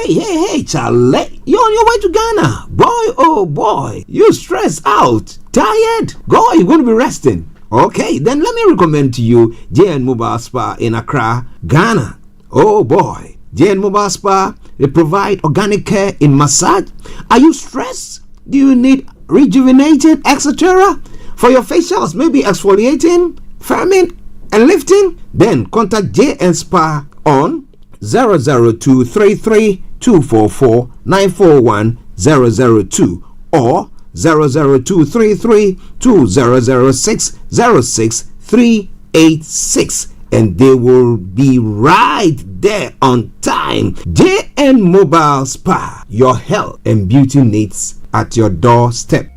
Hey, Charlie. You're on your way to Ghana. Boy, oh boy. You stressed out. Tired? Go, you're going to be resting. Okay, then let me recommend to you JN Mobile Spa in Accra, Ghana. Oh boy. JN Mobile Spa, they provide organic care in massage. Are you stressed? Do you need rejuvenated, etc.? For your facials, maybe exfoliating, firming, and lifting? Then contact JN Spa on 00233 244 941 002 or 00233 2006 06386, and they will be right there on time. JN Mobile Spa, your health and beauty needs at your doorstep.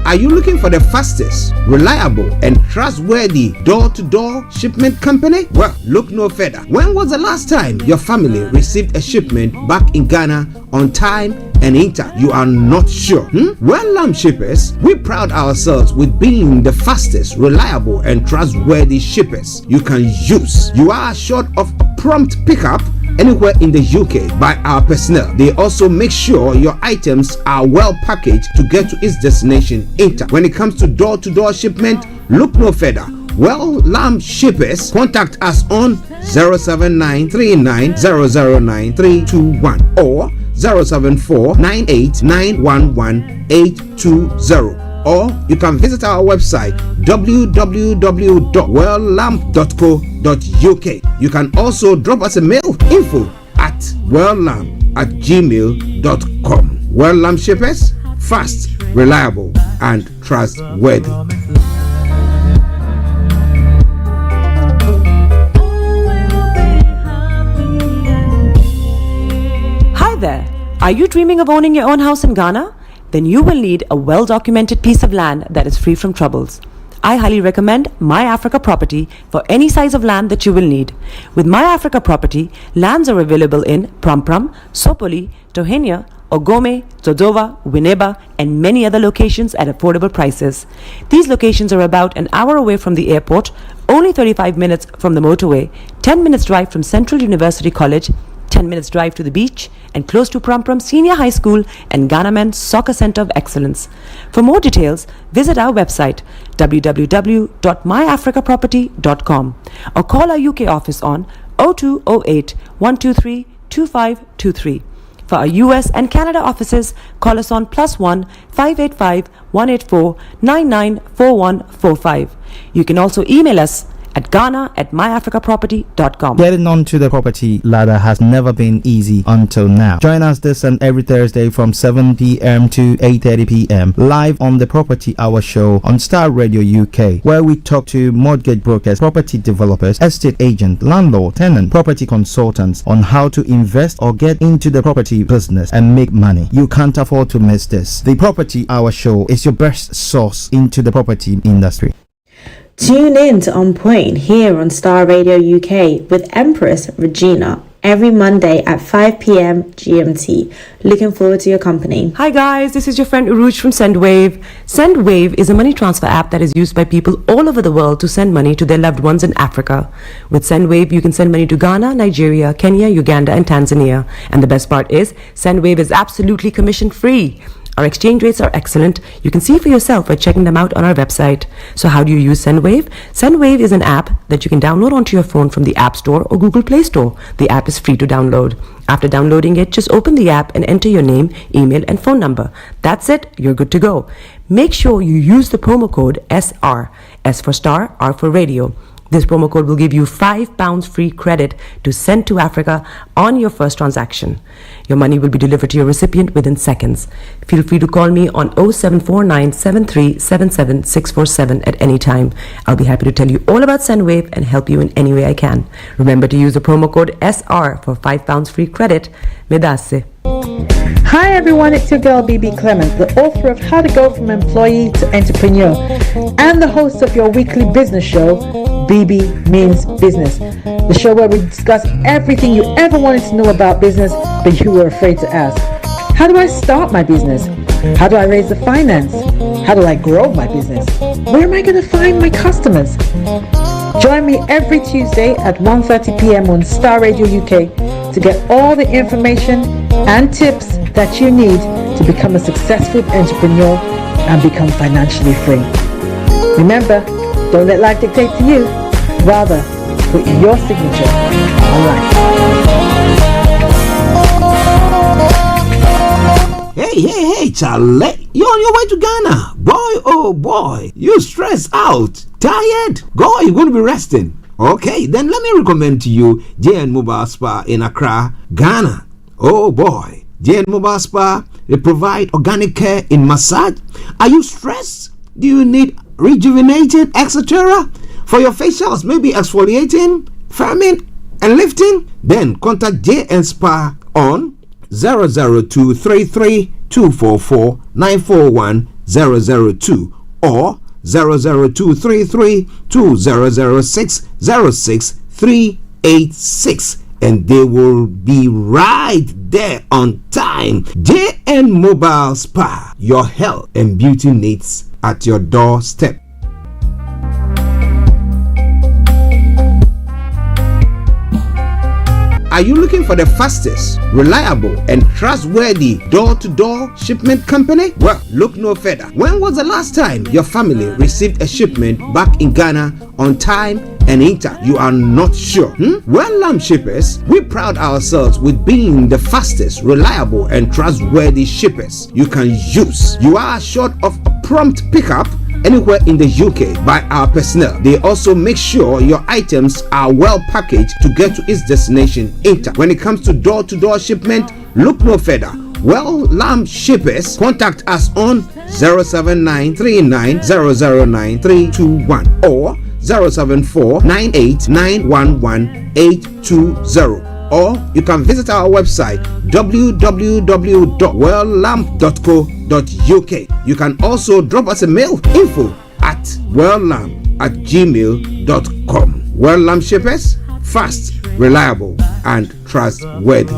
Are you looking for the fastest, reliable, and trustworthy door-to-door shipment company? Well, look no further. When was the last time your family received a shipment back in Ghana on time and in time? You are not sure? Well, Lamb Shippers, we pride ourselves with being the fastest, reliable, and trustworthy shippers you can use. You are assured of prompt pickup anywhere in the UK by our personnel. They also make sure your items are well packaged to get to its destination in time. When it comes to door-to-door shipment, look no further. Well, Lamb Shippers, contact us on 07939009321 or 07498911820. Or you can visit our website www.welllamp.co.uk. You can also drop us a mail, info@welllamp@gmail.com. Well Lamp Shippers, fast, reliable, and trustworthy. Hi there. Are you dreaming of owning your own house in Ghana? Then you will need a well-documented piece of land that is free from troubles. I highly recommend My Africa Property for any size of land that you will need. With My Africa Property, lands are available in Pram, Sopoli, Tohenia, Ogome, Dodova, Winneba, and many other locations at affordable prices. These locations are about an hour away from the airport, only 35 minutes from the motorway, 10 minutes drive from Central University College, 10 minutes drive to the beach, and close to Pram Senior High School and Ghana Men's Soccer Center of Excellence. For more details, visit our website www.myafricaproperty.com or call our UK office on 0208 123 2523. For our US and Canada offices, call us on +1 585 184 994145. You can also email us at ghana@myafricaproperty.com. Getting onto the property ladder has never been easy until now. Join us this and every Thursday from 7 p.m. to 8:30 p.m. live on the Property Hour Show on Starr Radio UK, where we talk to mortgage brokers, property developers, estate agents, landlord, tenant, property consultants on how to invest or get into the property business and make money. You can't afford to miss this. The Property Hour Show is your best source into the property industry. Tune in to On Point here on Starr Radio UK with Empress Regina every Monday at 5 p.m. GMT. Looking forward to your company. Hi guys, this is your friend Uruj from SendWave. SendWave is a money transfer app that is used by people all over the world to send money to their loved ones in Africa. With SendWave, you can send money to Ghana, Nigeria, Kenya, Uganda, and Tanzania. And the best part is, SendWave is absolutely commission free. Our exchange rates are excellent. You can see for yourself by checking them out on our website. So how do you use SendWave? SendWave is an app that you can download onto your phone from the App Store or Google Play Store. The app is free to download. After downloading it, just open the app and enter your name, email, and phone number. That's it. You're good to go. Make sure you use the promo code SR. S for star, R for radio. This promo code will give you £5 free credit to send to Africa on your first transaction. Your money will be delivered to your recipient within seconds. Feel free to call me on 0749 7377 647 at any time. I'll be happy to tell you all about SendWave and help you in any way I can. Remember to use the promo code SR for £5 free credit. Medasse. Hi everyone, it's your girl BB Clement, the author of How to Go From Employee to Entrepreneur and the host of your weekly business show, BB Means Business, the show where we discuss everything you ever wanted to know about business but you were afraid to ask. How do I start my business? How do I raise the finance? How do I grow my business? Where am I going to find my customers? Join me every Tuesday at 1:30 p.m. on Starr Radio UK to get all the information and tips that you need to become a successful entrepreneur and become financially free. Remember, don't let life dictate to you. Rather, put your signature on life. Hey, Charlie, you're on your way to Ghana. Boy, oh boy, you stressed out, tired? God, you're going to be resting. Okay, then let me recommend to you JN Mobile Spa in Accra, Ghana. Oh boy, JN Mobile Spa, they provide organic care in massage. Are you stressed? Do you need rejuvenating, etc.? For your facials, maybe exfoliating, firming, and lifting? Then contact JN Spa on 00233 244 941 002 or 00233 2006 06386, and they will be right there on time. JN Mobile Spa, your health and beauty needs at your doorstep. Are you looking for the fastest, reliable, and trustworthy door-to-door shipment company? Well, look no further. When was the last time your family received a shipment back in Ghana on time and intact? You are not sure? Well, shippers, we pride ourselves with being the fastest, reliable, and trustworthy shippers you can use. You are assured of a prompt pickup anywhere in the UK by our personnel. They also make sure your items are well packaged to get to its destination intact. When it comes to door-to-door shipment, look no further. Well, Lamb Shippers, contact us on 07939009321 or 07498911820. Or you can visit our website www.welllamp.co.uk. You can also drop us a mail, info@welllamp@gmail.com. Well Lamp Shippers, fast, reliable, and trustworthy.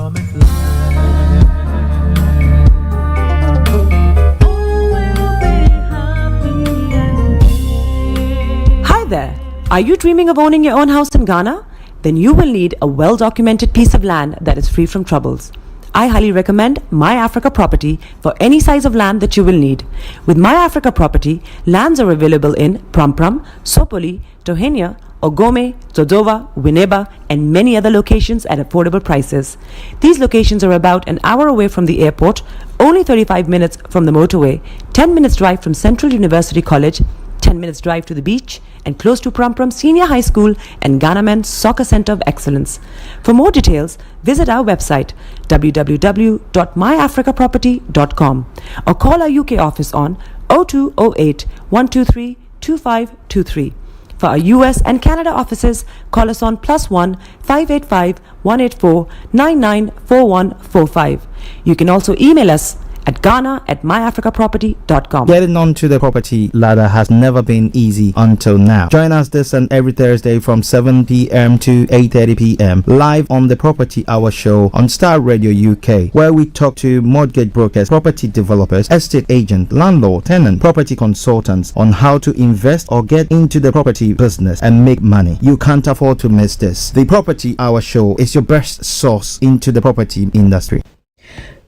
Hi there. Are you dreaming of owning your own house in Ghana? Then you will need a well-documented piece of land that is free from troubles. I highly recommend My Africa Property for any size of land that you will need. With My Africa Property, lands are available in Pram, Sopoli, Tohenia, Ogome, Dodova, Winneba, and many other locations at affordable prices. These locations are about an hour away from the airport, only 35 minutes from the motorway, 10 minutes drive from Central University College, 10 minutes drive to the beach, and close to Pram Senior High School and Ghana Men's Soccer Center of Excellence. For more details, visit our website www.myafricaproperty.com or call our UK office on 0208 123 2523. For our US and Canada offices, call us on +1 585 184 994145. You can also email us at ghana@myafricaproperty.com. Getting onto the property ladder has never been easy until now. Join us this and every Thursday from 7 p.m. to 8:30 p.m. live on the Property Hour show on Starr Radio UK, where we talk to mortgage brokers, property developers, estate agents, landlord, tenant, property consultants on how to invest or get into the property business and make money. You can't afford to miss this. The Property Hour show is your best source into the property industry.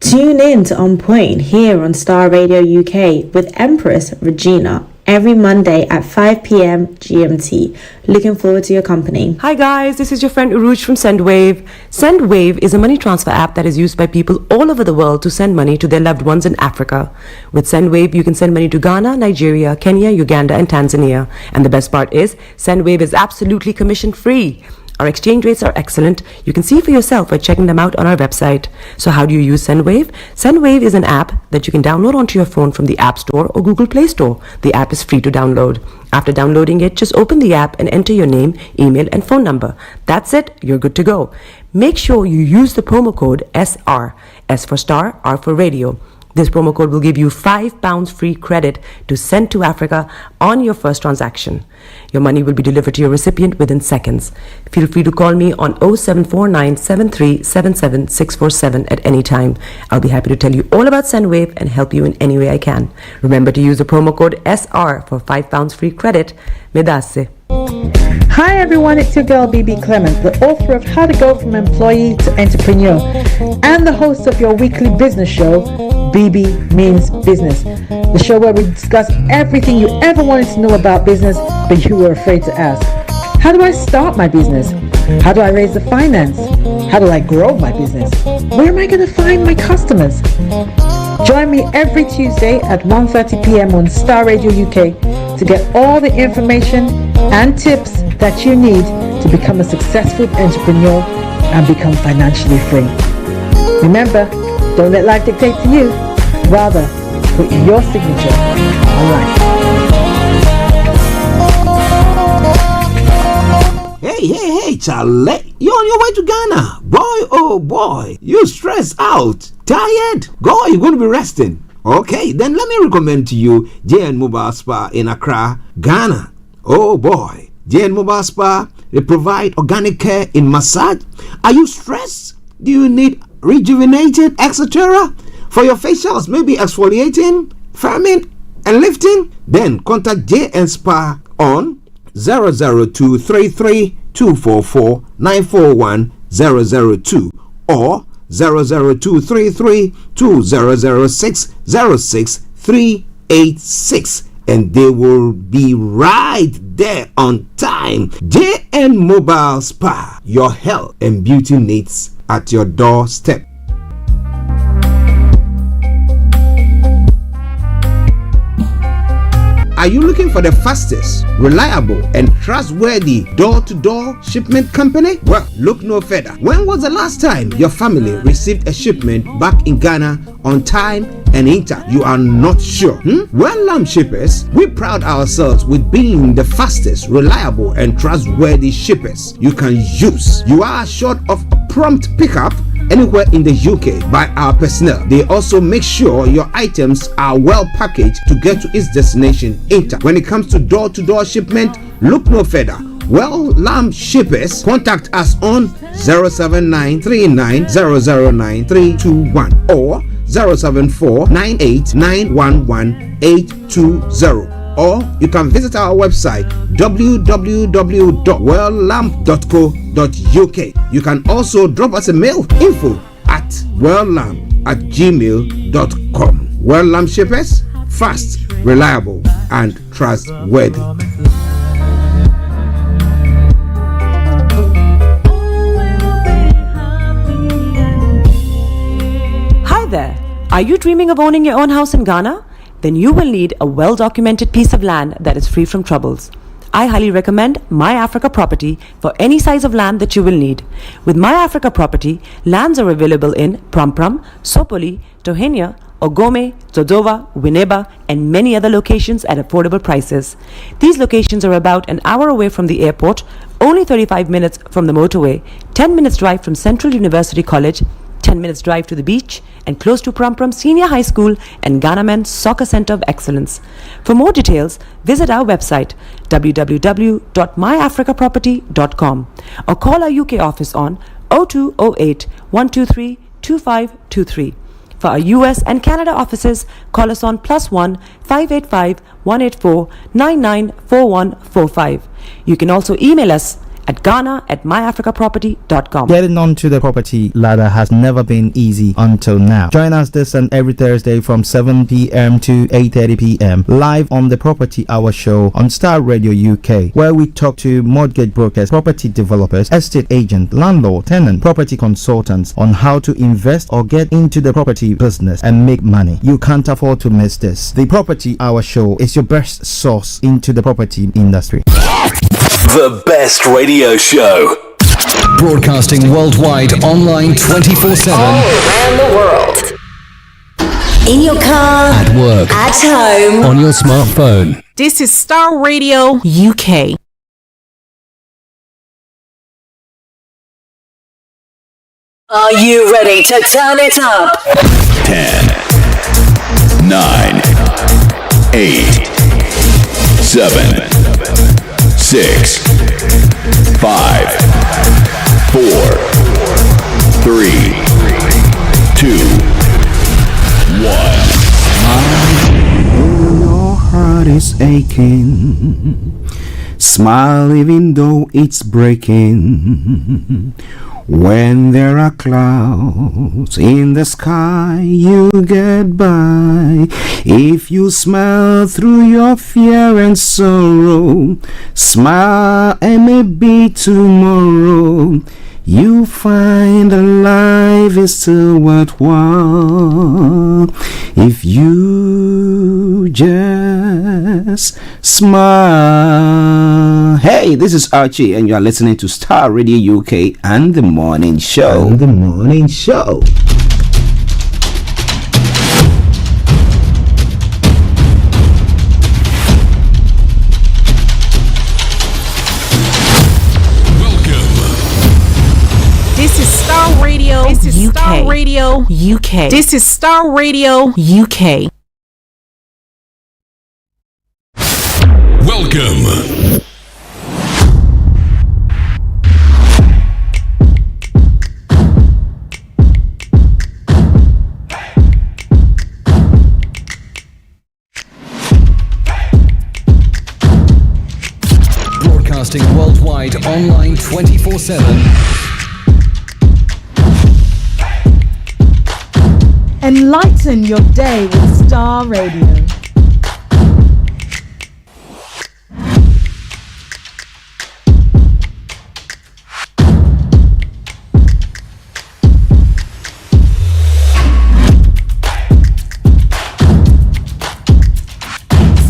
Tune in to On Point here on Starr Radio UK with Empress Regina every Monday at 5 p.m. GMT. Looking forward to your company. Hi guys, this is your friend Uruj from SendWave. SendWave is a money transfer app that is used by people all over the world to send money to their loved ones in Africa. With SendWave, you can send money to Ghana, Nigeria, Kenya, Uganda, and Tanzania. And the best part is, SendWave is absolutely commission free. Our exchange rates are excellent. You can see for yourself by checking them out on our website. So how do you use SendWave? SendWave is an app that you can download onto your phone from the App Store or Google Play Store. The app is free to download. After downloading it, just open the app and enter your name, email, and phone number. That's it. You're good to go. Make sure you use the promo code SR. S for star, R for radio. This promo code will give you £5 free credit to send to Africa on your first transaction. Your money will be delivered to your recipient within seconds. Feel free to call me on 0749 7377 647 at any time. I'll be happy to tell you all about SendWave and help you in any way I can. Remember to use the promo code SR for £5 free credit. Medasse. Hi everyone, it's your girl BB Clement, the author of How to Go from Employee to Entrepreneur and the host of your weekly business show, BB Means Business, the show where we discuss everything you ever wanted to know about business but you were afraid to ask. How do I start my business? How do I raise the finance? How do I grow my business? Where am I going to find my customers? Join me every Tuesday at 1:30 p.m. on Starr Radio UK to get all the information and tips that you need to become a successful entrepreneur and become financially free. Remember, don't let life dictate to you. Rather, put your signature on life. Hey, Charlie, you're on your way to Ghana. Boy, oh boy, you stressed out, tired? Go, you're going to be resting. Okay, then let me recommend to you JN Mobile Spa in Accra, Ghana. Oh boy, JN Mobile Spa, they provide organic care in massage. Are you stressed? Do you need rejuvenated, etc.? For your facials, maybe exfoliating, firming, and lifting? Then contact JN Spa on 00233 244 941 002 or 00233 2006 06386, and they will be right there on time. JN Mobile Spa, your health and beauty needs at your doorstep. Are you looking for the fastest, reliable, and trustworthy door-to-door shipment company? Well, look no further. When was the last time your family received a shipment back in Ghana on time and intact? You are not sure? Well, Lamb Shippers, we pride ourselves with being the fastest, reliable, and trustworthy shippers you can use. You are assured of a prompt pickup anywhere in the UK by our personnel. They also make sure your items are well packaged to get to its destination intact. When it comes to door-to-door shipment, look no further. Well, Lamb Shippers, contact us on 07939009321 or 07498911820. Or you can visit our website www.welllamp.co.uk. You can also drop us a mail, info@welllamp@gmail.com. Well Lamp Shippers, fast, reliable, and trustworthy. Hi there. Are you dreaming of owning your own house in Ghana? Then you will need a well-documented piece of land that is free from troubles. I highly recommend My Africa Property for any size of land that you will need. With My Africa Property, lands are available in Pram, Sopoli, Tohenia, Ogome, Dodova, Winneba, and many other locations at affordable prices. These locations are about an hour away from the airport, only 35 minutes from the motorway, 10 minutes drive from Central University College, 10 minutes drive to the beach, and close to Pram Senior High School and Ghana Men's Soccer Center of Excellence. For more details, visit our website www.myafricaproperty.com or call our UK office on 0208 123 2523. For our US and Canada offices, call us on +1 585 184 994145. You can also email us at ghana@myafricaproperty.com. Getting onto the property ladder has never been easy until now. Join us this and every Thursday from 7 p.m. to 8:30 p.m. live on the Property Hour Show on Starr Radio UK, where we talk to mortgage brokers, property developers, estate agents, landlord, tenant, property consultants on how to invest or get into the property business and make money. You can't afford to miss this. The Property Hour Show is your best source into the property industry. The best radio show. Broadcasting worldwide, online 24/7. All around the world. In your car. At work. At home. On your smartphone. This is Starr Radio UK. Are you ready to turn it up? 10, 9, 8, 7, 6, 5, 4, 3, 2, 1. Your heart is aching. Smile even though it's breaking. When there are clouds in the sky, you get by. If you smile through your fear and sorrow, smile and maybe tomorrow you find that life is still worthwhile if you just smile. Hey, this is Archie, and you are listening to Starr Radio UK and the Morning Show. This is Starr Radio. This is UK. Starr Radio UK. This is Starr Radio UK. Welcome. Broadcasting worldwide, online 24/7. Enlighten your day with Starr Radio.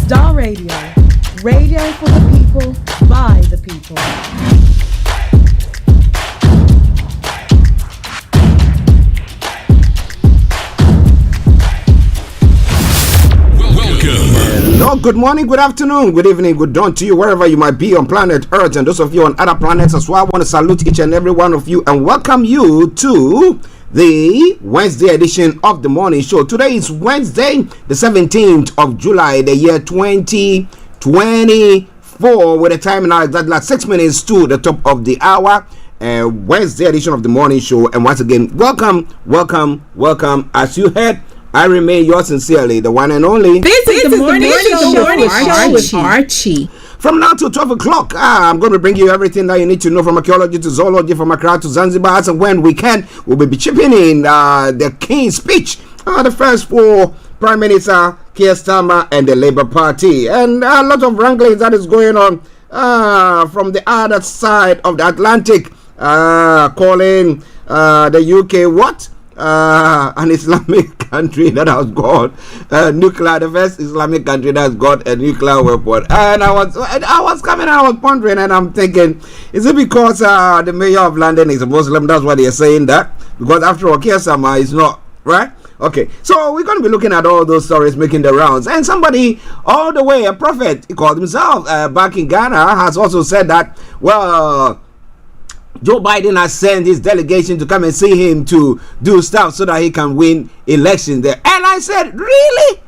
Starr Radio. Radio for the people, by the people. Hello, good morning, good afternoon, good evening, good dawn to you wherever you might be on planet Earth, and those of you on other planets as well. I want to salute each and every one of you and welcome you to the Wednesday edition of the morning show. Today is Wednesday, the 17th of July, the year 2024, with a time now exactly like 6 minutes to the top of the hour. Wednesday edition of the morning show, and once again, welcome. As you heard, I remain yours sincerely, the one and only. This is the morning show with Archie. From now to 12 o'clock, I'm going to bring you everything that you need to know, from archaeology to zoology, from Accra to Zanzibar. As and when we can, we'll be chipping in the King's speech, the first for Prime Minister Keir Starmer and the Labour Party. And a lot of wrangling that is going on from the other side of the Atlantic, calling the UK what? An Islamic country that has got the first Islamic country that has got a nuclear weapon. And I was pondering, and I'm thinking, is it because the mayor of London is a Muslim? That's why they're saying that. Because after all, Keir Starmer is not, right? Okay, so we're going to be looking at all those stories making the rounds. And somebody all the way, a prophet, he called himself, back in Ghana, has also said that, well, Joe Biden has sent his delegation to come and see him to do stuff so that he can win elections there. And I said, really?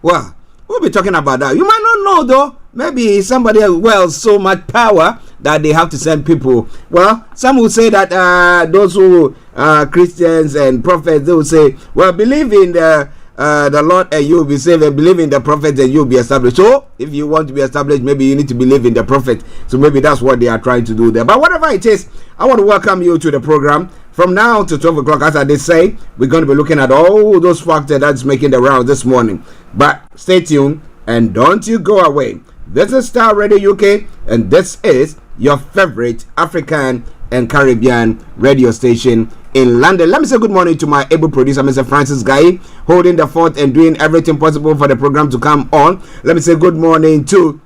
Well, we'll be talking about that. You might not know, though. Maybe somebody has, well, so much power that they have to send people. Well, some will say that those who are Christians and prophets, they will say, well, believe in the Lord and you will be saved, and believe in the prophet and you will be established. So if you want to be established, maybe you need to believe in the prophet. So maybe that's what they are trying to do there. But whatever it is, I want to welcome you to the program. From now to 12 o'clock, as I did say, we're going to be looking at all those factors that's making the round this morning. But stay tuned and don't you go away. This is Starr Radio UK, and this is your favorite African and Caribbean radio station in London. Let me say good morning to my able producer, Mr. Francis Guy, holding the fort and doing everything possible for the program to come on. Let me say good morning to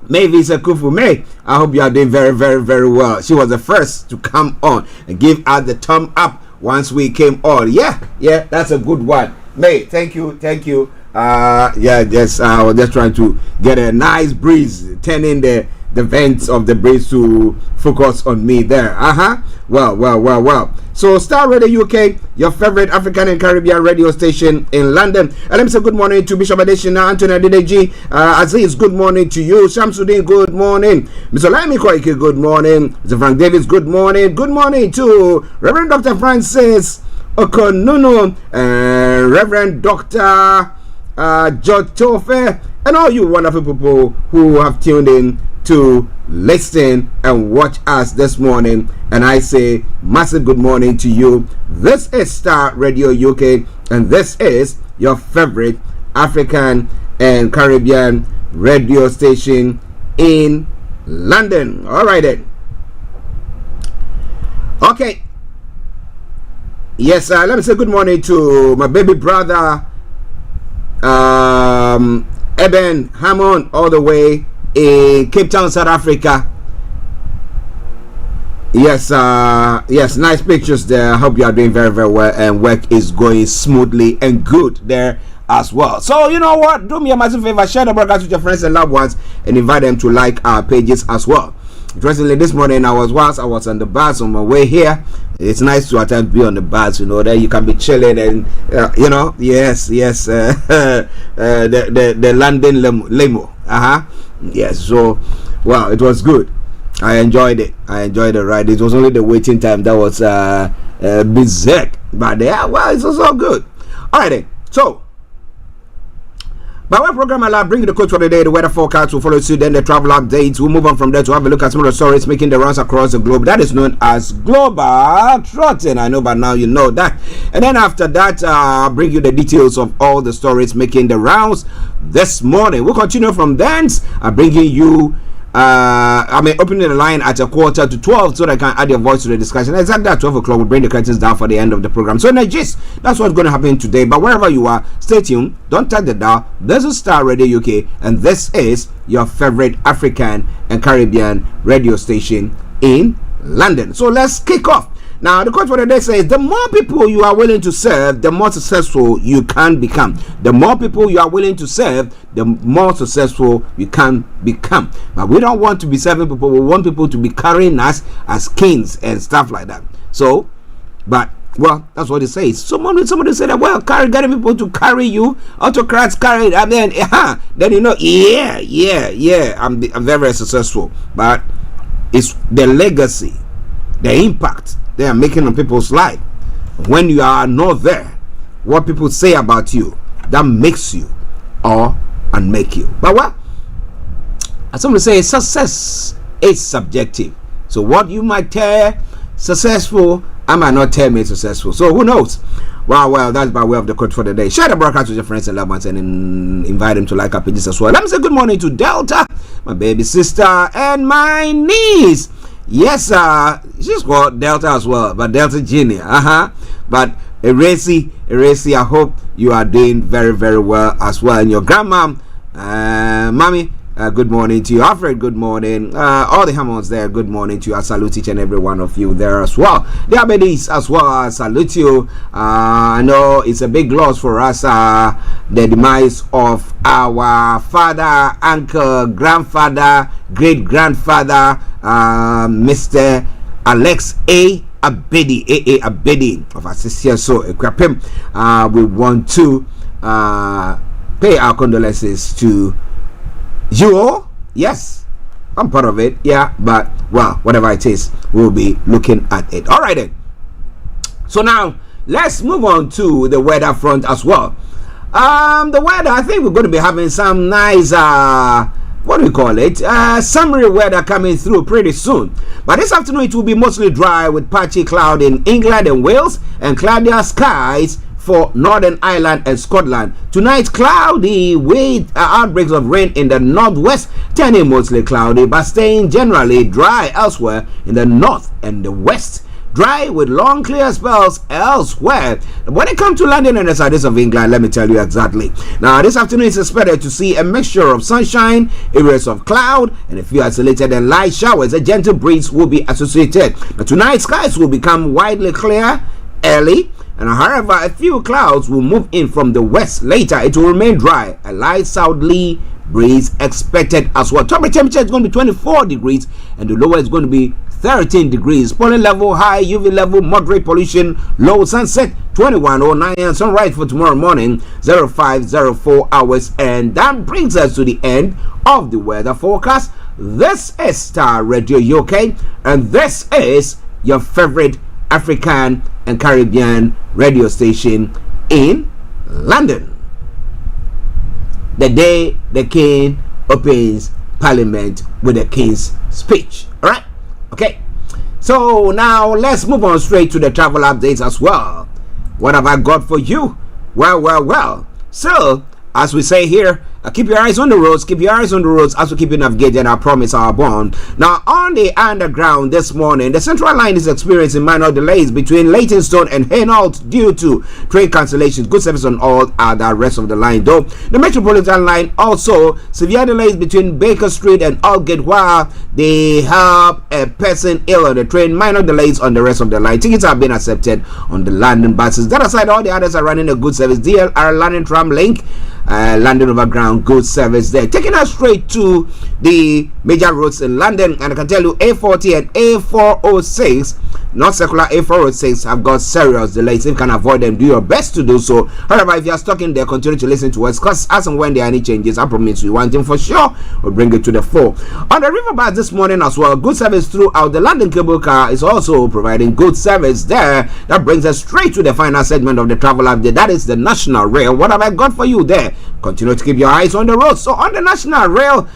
Mavis Akufu. May, I hope you are doing very, very, very well. She was the first to come on and give us the thumb up once we came on. Yeah, that's a good one. May, thank you. I was just trying to get a nice breeze, turning the vents of the breeze to focus on me there. Well. So Starr Radio UK, your favorite African and Caribbean radio station in London. And let me say good morning to Bishop Adeshina, Anthony Adedeji, Aziz, good morning to you. Shamsuddin, good morning. Mr. Laimi Koike, good morning. Mr. Frank Davis, good morning. Good morning to Reverend Dr. Francis Okonono, Reverend Dr. George Tofe, and all you wonderful people who have tuned in to listen and watch us this morning. And I say massive good morning to you. This is Starr Radio UK, and this is your favorite African and Caribbean radio station in London. All right then. Okay. Yes, let me say good morning to my baby brother, Eben Hammond, all the way in Cape Town, South Africa. Yes, yes, nice pictures there. I hope you are doing very, very well, and work is going smoothly and good there as well. So you know what, do me a massive favor, share the broadcast with your friends and loved ones, and invite them to like our pages as well. Interestingly, this morning I was on the bus on my way here. It's nice to attempt to be on the bus, you know, that you can be chilling and you know, yes, the London limo, yes. So wow, it was good. I enjoyed it ride. It was only the waiting time that was berserk, but yeah, well, it was all good. All right then. So by way of program, I'll bring you the coach for the day, the weather forecast will follow suit, then the travel updates. We'll move on from there to have a look at some of the stories making the rounds across the globe. That is known as Global Trotting. I know, but now you know that. And then after that, I'll bring you the details of all the stories making the rounds this morning. We'll continue from thence. I'm bringing you opening the line at 11:45 so that I can add your voice to the discussion. Exactly at 12 o'clock, we'll bring the curtains down for the end of the program. So in the gist, that's what's going to happen today. But wherever you are, stay tuned. Don't touch the dial. This is Starr Radio UK, and this is your favorite African and Caribbean radio station in London. So let's kick off. Now, the quote for the day says, the more people you are willing to serve, the more successful you can become. The more people you are willing to serve, the more successful you can become. But we don't want to be serving people. We want people to be carrying us as kings and stuff like that. So, but, well, that's what it says. Somebody said that, well, getting people to carry you, autocrats carry it, and then, then you know, I'm very, very successful. But it's the legacy, the impact they are making on people's life. When you are not there, what people say about you, that makes you or unmake you. But what? As somebody say, success is subjective. So what you might tell successful, I might not tell me successful. So who knows? Well, that's by way of the quote for the day. Share the broadcast with your friends and loved ones, and invite them to like our pages as well. Let me say good morning to Delta, my baby sister, and my niece. Yes, she's called Delta as well, but Delta Junior. But Eresi, I hope you are doing very, very well as well. And your grandma, mommy, good morning to you. Alfred, good morning. All the Hammonds there, good morning to you. I salute each and every one of you there as well. The Abedis as well, I salute you. I know it's a big loss for us, the demise of our father, uncle, grandfather, great-grandfather, Mr. Alex A. Abedi of Assistia. So we want to pay our condolences to you all. Yes, I'm part of it. Yeah, but well, whatever it is, we'll be looking at it. All right then. So now let's move on to the weather front as well. The weather, I think we're going to be having some nice what do we call it? Summery weather coming through pretty soon. But this afternoon it will be mostly dry with patchy cloud in England and Wales, and cloudier skies for Northern Ireland and Scotland. Tonight, cloudy with outbreaks of rain in the northwest, turning mostly cloudy but staying generally dry elsewhere in the north and the west. Dry with long clear spells elsewhere. When it comes to London and the southeast of England, let me tell you exactly. Now, this afternoon is expected to see a mixture of sunshine, areas of cloud, and a few isolated and light showers. A gentle breeze will be associated. Now, tonight, skies will become widely clear early, and however, a few clouds will move in from the west later. It will remain dry. A light southerly breeze expected as well. Top temperature is going to be 24 degrees, and the lower is going to be 13 degrees. Pollen level high, UV level moderate, pollution low, sunset 21:09, and sunrise for tomorrow morning 05:04 hours. And that brings us to the end of the weather forecast. This is Starr Radio UK, and this is your favorite African and Caribbean radio station in London. the day the king opens parliament with the king's speech. All right, okay. So now let's move on straight to the travel updates as well. What have I got for you? Well. So, as we say here, keep your eyes on the roads, as we keep you navigating our promise, our bond. Now, on the underground this morning, the Central Line is experiencing minor delays between Leytonstone and Hainault due to train cancellations. Good service on all the rest of the line, though. The Metropolitan Line also severe delays between Baker Street and Aldgate while they have a person ill on the train. Minor delays on the rest of the line. Tickets have been accepted on the London buses. That aside, all the others are running a good service. DLR London Tram Link, London Overground, good service there. Taking us straight to the major roads in London, and I can tell you A40 and A406, not circular A406, have got serious delays. If you can avoid them, do your best to do so. However, if you are stuck in there, continue to listen to us, because as and when there are any changes, I promise you one thing for sure, we'll bring it to the fore. On the river bus this morning as well, good service throughout. The London cable car is also providing good service there. That brings us straight to the final segment of the travel update. That is the National Rail. What have I got for you there? Continue to keep your eyes on the road. So on the National Rail,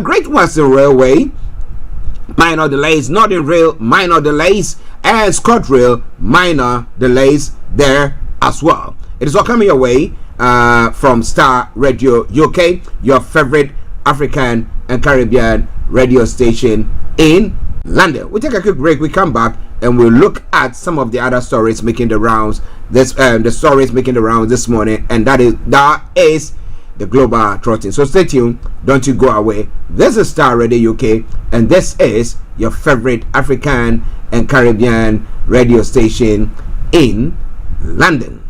Great Western Railway, minor delays. Northern Rail, minor delays. And ScotRail, minor delays there as well. It is all coming your way from Starr Radio UK, your favorite African and Caribbean radio station in London. We take a quick break. We come back and we'll look at some of the other stories making the rounds. The stories making the rounds this morning, and that is the global trotting. So stay tuned. Don't you go away. This is Starr Radio UK, and this is your favorite African and Caribbean radio station in London.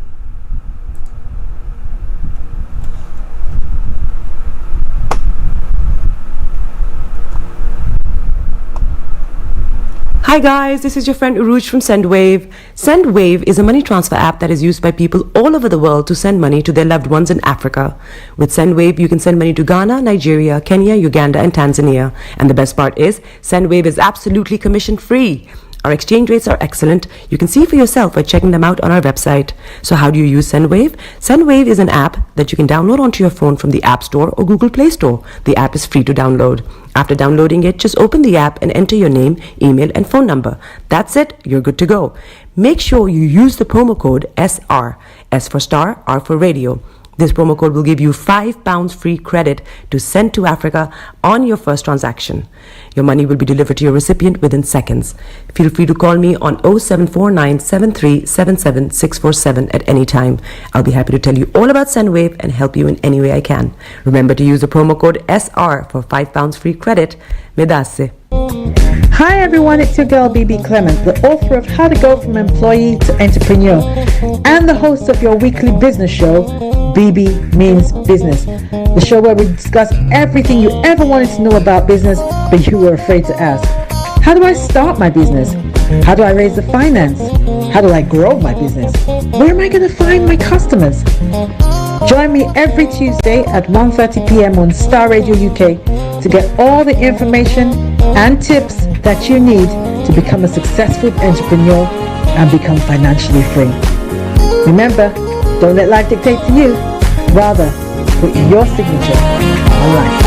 Hi guys, this is your friend Uruj from SendWave. SendWave is a money transfer app that is used by people all over the world to send money to their loved ones in Africa. With SendWave, you can send money to Ghana, Nigeria, Kenya, Uganda, and Tanzania. And the best part is, SendWave is absolutely commission-free. Our exchange rates are excellent. You can see for yourself by checking them out on our website. So how do you use SendWave? SendWave is an app that you can download onto your phone from the App Store or Google Play Store. The app is free to download. After downloading it, just open the app and enter your name, email, and phone number. That's it. You're good to go. Make sure you use the promo code SR. S for Star, R for Radio. This promo code will give you £5 free credit to send to Africa on your first transaction. Your money will be delivered to your recipient within seconds. Feel free to call me on 0749 7377 647 at any time. I'll be happy to tell you all about SendWave and help you in any way I can. Remember to use the promo code SR for £5 free credit. Medasse. Hi everyone, it's your girl BB Clement, the author of How to Go From Employee to Entrepreneur and the host of your weekly business show, BB Means Business, the show where we discuss everything you ever wanted to know about business but you were afraid to ask. How do I start my business? How do I raise the finance? How do I grow my business? Where am I going to find my customers? Join me every Tuesday at 1:30 p.m. on Starr Radio UK to get all the information and tips that you need to become a successful entrepreneur and become financially free. Remember, don't let life dictate to you. Rather, put your signature on life.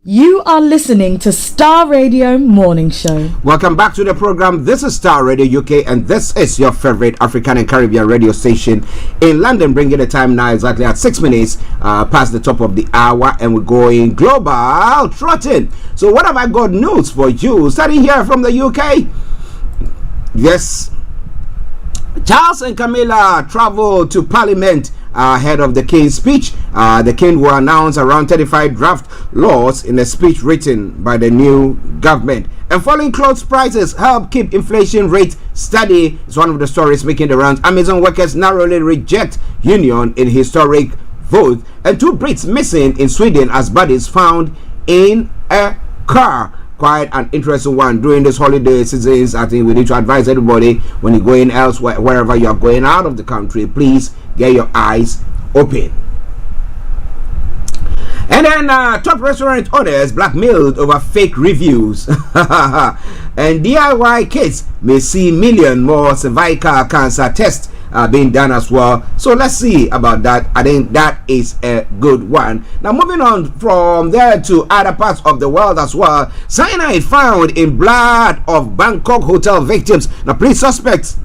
You are listening to Starr Radio Morning Show. Welcome back to the program. This is Starr Radio UK, and this is your favorite African and Caribbean radio station in London, bringing the time now exactly at 6 minutes past the top of the hour, and we're going global trotting. So what have I got news for you? Starting here from the UK. Yes, Charles and Camilla travel to Parliament ahead of the King's speech. The King will announce around 35 draft laws in a speech written by the new government. And falling clothes prices help keep inflation rate steady. It's one of the stories making the rounds. Amazon workers narrowly reject union in historic vote. And 2 Brits missing in Sweden as bodies found in a car. Quite an interesting one during this holiday seasons. I think we need to advise everybody when you're going elsewhere, wherever you are going out of the country, please get your eyes open. And then top restaurant owners blackmailed over fake reviews. And DIY kids may see million more cervical cancer tests being done as well. So let's see about that. I think that is a good one. Now moving on from there to other parts of the world as well. Cyanide found in blood of Bangkok hotel victims. Now police suspect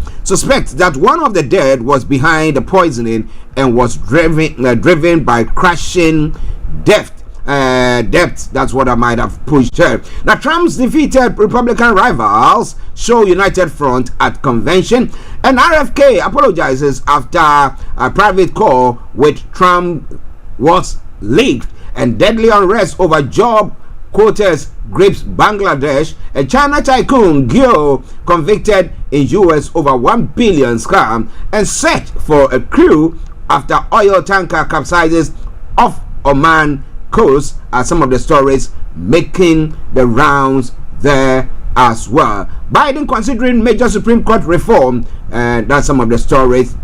that one of the dead was behind the poisoning and was driven by crashing depth. That's what I might have pushed her. Now Trump's defeated Republican rivals show united front at convention, and RFK apologizes after a private call with Trump was leaked, and deadly unrest over job quotas grips Bangladesh, and China tycoon Gyo convicted in US over 1 billion scam, and search for a crew after oil tanker capsizes off Oman coast are some of the stories making the rounds there as well. Biden considering major Supreme Court reform, and that's some of the stories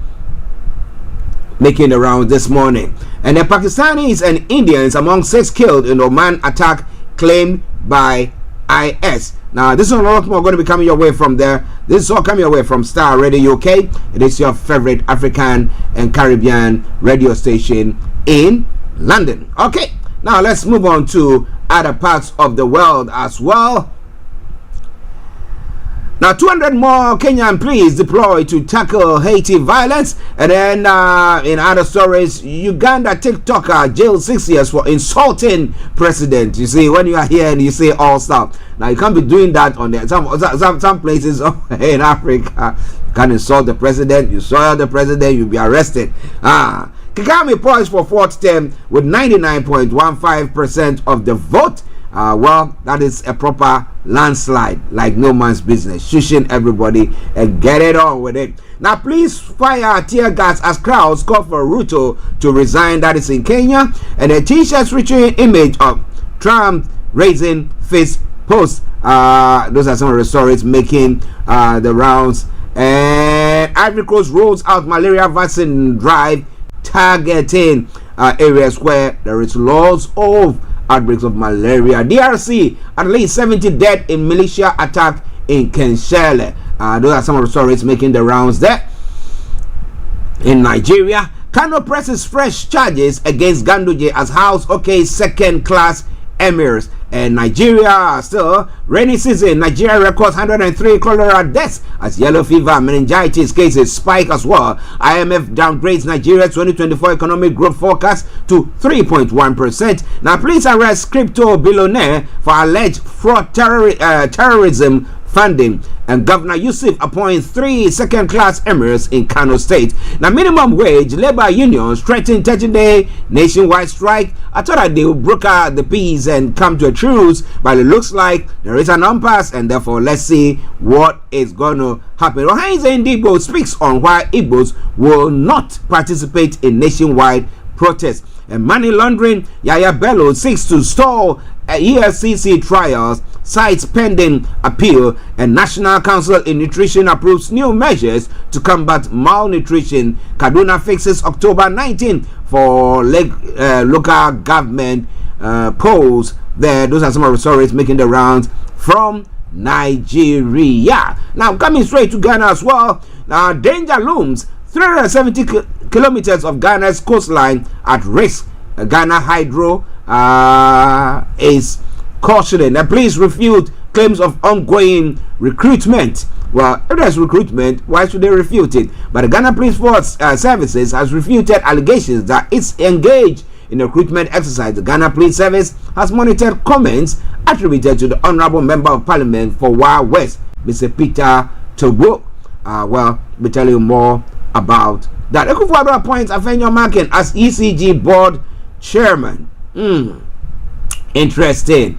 making the rounds this morning. And the Pakistanis and Indians among 6 killed in Oman attack claimed by IS. Now this is a lot more going to be coming your way from there. This is all coming your way from Starr Radio UK. It is your favorite African and Caribbean radio station in London. Okay, now let's move on to other parts of the world as well. Now 200 more Kenyan police deployed to tackle Haiti violence. And then in other stories, Uganda TikToker jailed 6 years for insulting president. You see, when you are here and you say all stuff, now you can't be doing that on there. Some places in Africa, you can insult the president, you soil the president, you'll be arrested. Kagame poised for 4th term with 99.15% of the vote. Well, that is a proper landslide, like no man's business. Shushing everybody and get it on with it. Now, please fire tear gas as crowds call for Ruto to resign. That is in Kenya. And a t-shirt featuring image of Trump raising fist post. Those are some of the stories making the rounds. And Ivory Coast rolls out malaria vaccine drive targeting areas where there is lots of outbreaks of malaria. DRC, at least 70 dead in militia attack in Kenshele. Those are some of the stories making the rounds there. In Nigeria, Kano presses fresh charges against Ganduje as House second class emirs. And Nigeria still rainy season. Nigeria records 103 cholera deaths as yellow fever meningitis cases spike as well. IMF downgrades Nigeria's 2024 economic growth forecast to 3.1%. Now police arrest crypto billionaire for alleged fraud terrorism funding, and Governor Yusuf appoints 3 second-class emirs in Kano State. Now, minimum wage labor unions threaten 30-day nationwide strike. I thought that they would broker the peace and come to a truce, but it looks like there is an impasse, and therefore let's see what is going to happen. Ohainze Ndigbo speaks on why Igbos will not participate in nationwide protests. And money laundering, Yaya Bello seeks to stall EFCC trials, cites pending appeal, and National Council in Nutrition approves new measures to combat malnutrition. Kaduna fixes October 19 for local government polls. There, those are some of the stories making the rounds from Nigeria. Now, coming straight to Ghana as well. Now, danger looms. 370 kilometers of Ghana's coastline at risk. Ghana Hydro is cautioning. The police refute claims of ongoing recruitment. Well, if there's recruitment, why should they refute it? But the Ghana Police Force Services has refuted allegations that it's engaged in a recruitment exercise. The Ghana Police Service has monitored comments attributed to the Honorable Member of Parliament for Wa West, Mr. Peter Togo. Well, we'll tell you more about that. Ekufuado appoints Afenyo Makin as ECG board chairman. Interesting.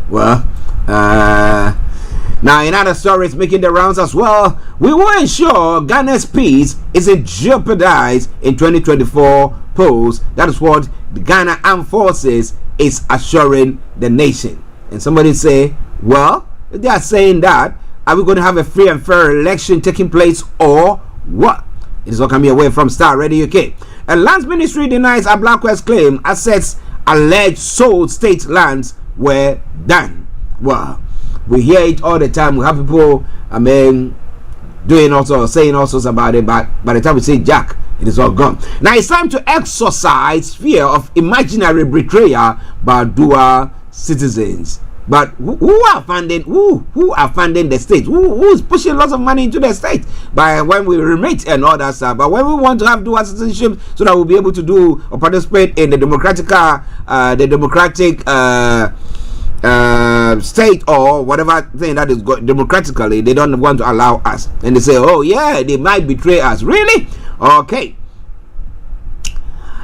Well, now in other stories making the rounds as well, we will ensure Ghana's peace isn't jeopardized in 2024 polls. That is what the Ghana Armed Forces is assuring the nation. And somebody say, well, if they are saying that, are we going to have a free and fair election taking place or what? It is all coming away from Starr Radio UK. A lands ministry denies a Black West claim assets alleged sold state lands were done. Well, we hear it all the time. We have people, doing also saying all sorts about it, but by the time we say Jack, it is all gone. Now it's time to exorcise fear of imaginary betrayal by dual citizens. But who are funding the state? Who is pushing lots of money into the state by when we remit and all that stuff? But when we want to have dual citizenship so that we'll be able to do or participate in the democratic state or whatever thing that is democratically, they don't want to allow us, and they say, oh yeah, they might betray us. Really? Okay.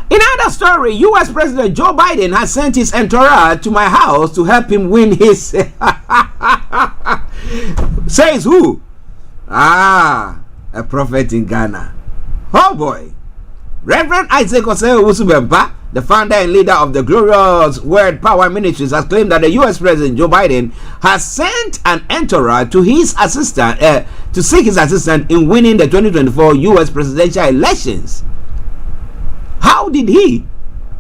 In another story, U.S. President Joe Biden has sent his entourage to my house to help him win his says who? A prophet in Ghana. Oh boy. Reverend Isaac Oseo Usubempa, the founder and leader of the Glorious Word Power Ministries, has claimed that the U.S. President Joe Biden has sent an entourage to his assistant to seek his assistance in winning the 2024 U.S. presidential elections. How did he?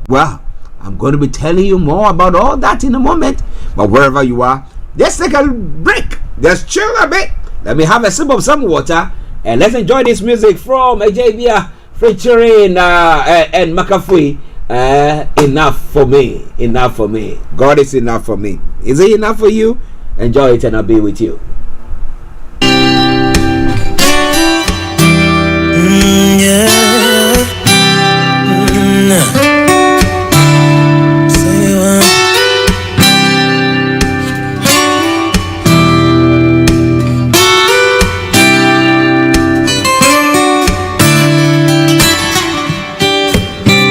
Well, I'm going to be telling you more about all that in a moment. But wherever you are, just take a break. Just chill a bit. Let me have a sip of some water, and let's enjoy this music from AJBia featuring and McAfee. Enough for me. Enough for me. God is enough for me. Is it enough for you? Enjoy it, and I'll be with you.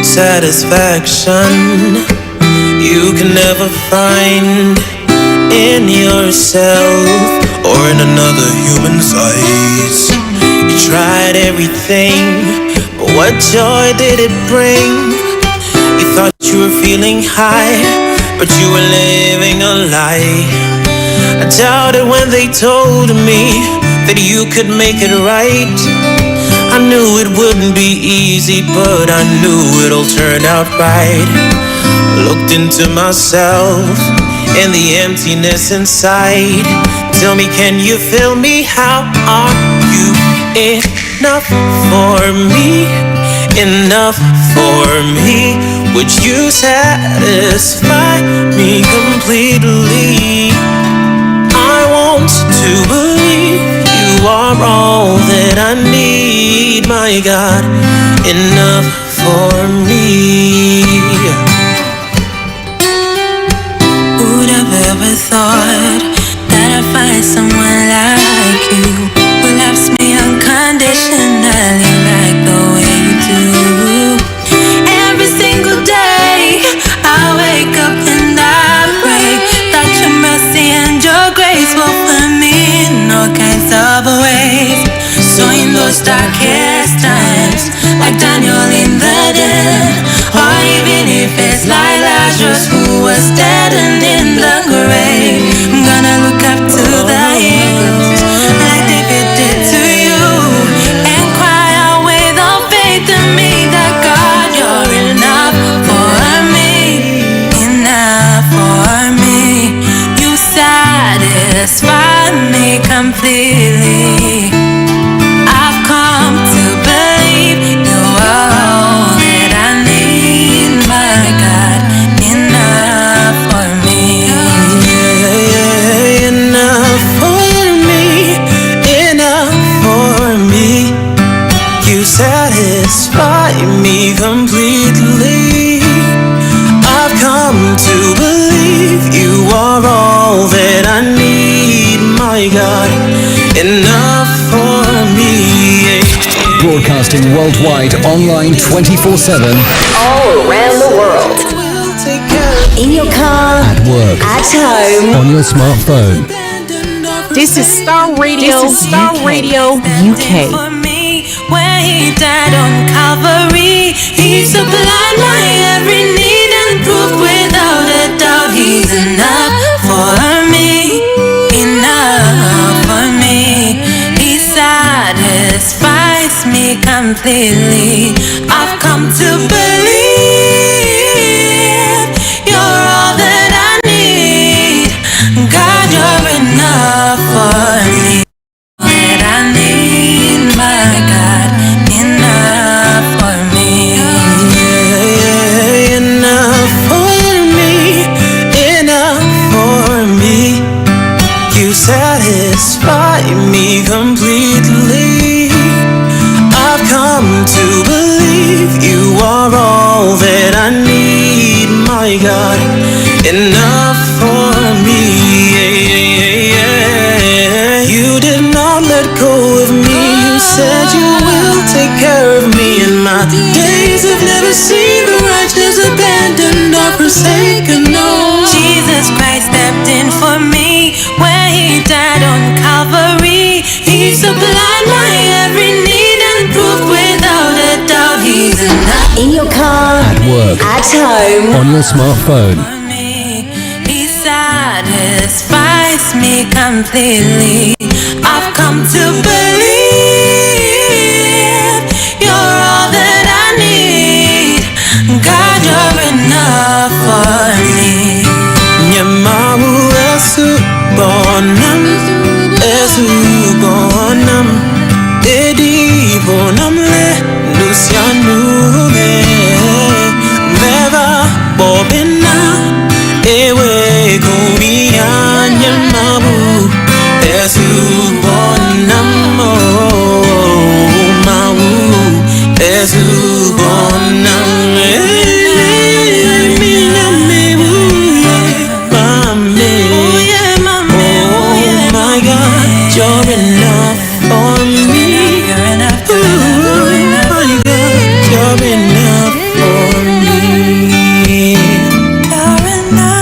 Satisfaction you can never find in yourself or in another human's eyes. You tried everything, but what joy did it bring? You thought you were feeling high, but you were living a lie. I doubted when they told me that you could make it right. I knew it wouldn't be easy, but I knew it'll turn out right. Looked into myself and the emptiness inside. Tell me, can you feel me? How are you? Enough for me? Enough for me? Would you satisfy me completely? I want to believe you are all that I need, my God, enough for me. Who'd have ever thought that I'd find someone like you who loves me unconditionally like the way you do? Every single day I wake up and I pray that your mercy and your grace will find me in all kinds of ways. So in those darkest times, like Daniel in the den, or even if it's like Lazarus who was dead and in the grave, I'm gonna look up to the hills like David did to you and cry out with all faith in me that God, you're enough for me, enough for me. You satisfy me completely. I've come to believe you are all that I need, my God, enough for me. Yeah, enough for me, enough for me. You satisfy me completely. I've come to believe you are all that I need, my God, enough for me. Broadcasting worldwide, online 24/7. All around the world. In your car, At work, at home, on your smartphone. This is Starr Radio. This is Starr Radio UK. When he died on Calvary, he supplied my every need and proved without a doubt he's enough for me, enough for me. He satisfies me completely. I've come to believe you're all that I need. God, you're enough for me, all that I need. enough for me. You did not let go of me. You said you will take care of me. In my days I've never seen the righteous abandoned or forsaken. No, Jesus Christ stepped in for me when he died on Calvary. He supplied my every need and proved without a doubt he's enough. In your car, At work, at home, on your smartphone. He satisfies me completely. I've come to believe you're all that I need. God, you're enough for me. Nyamawu bonam, bonam, edi bonamle, lucianume, never bobina, ewe kumia nyamawu bonam, mawu bonam. You're enough for me. You're enough for me.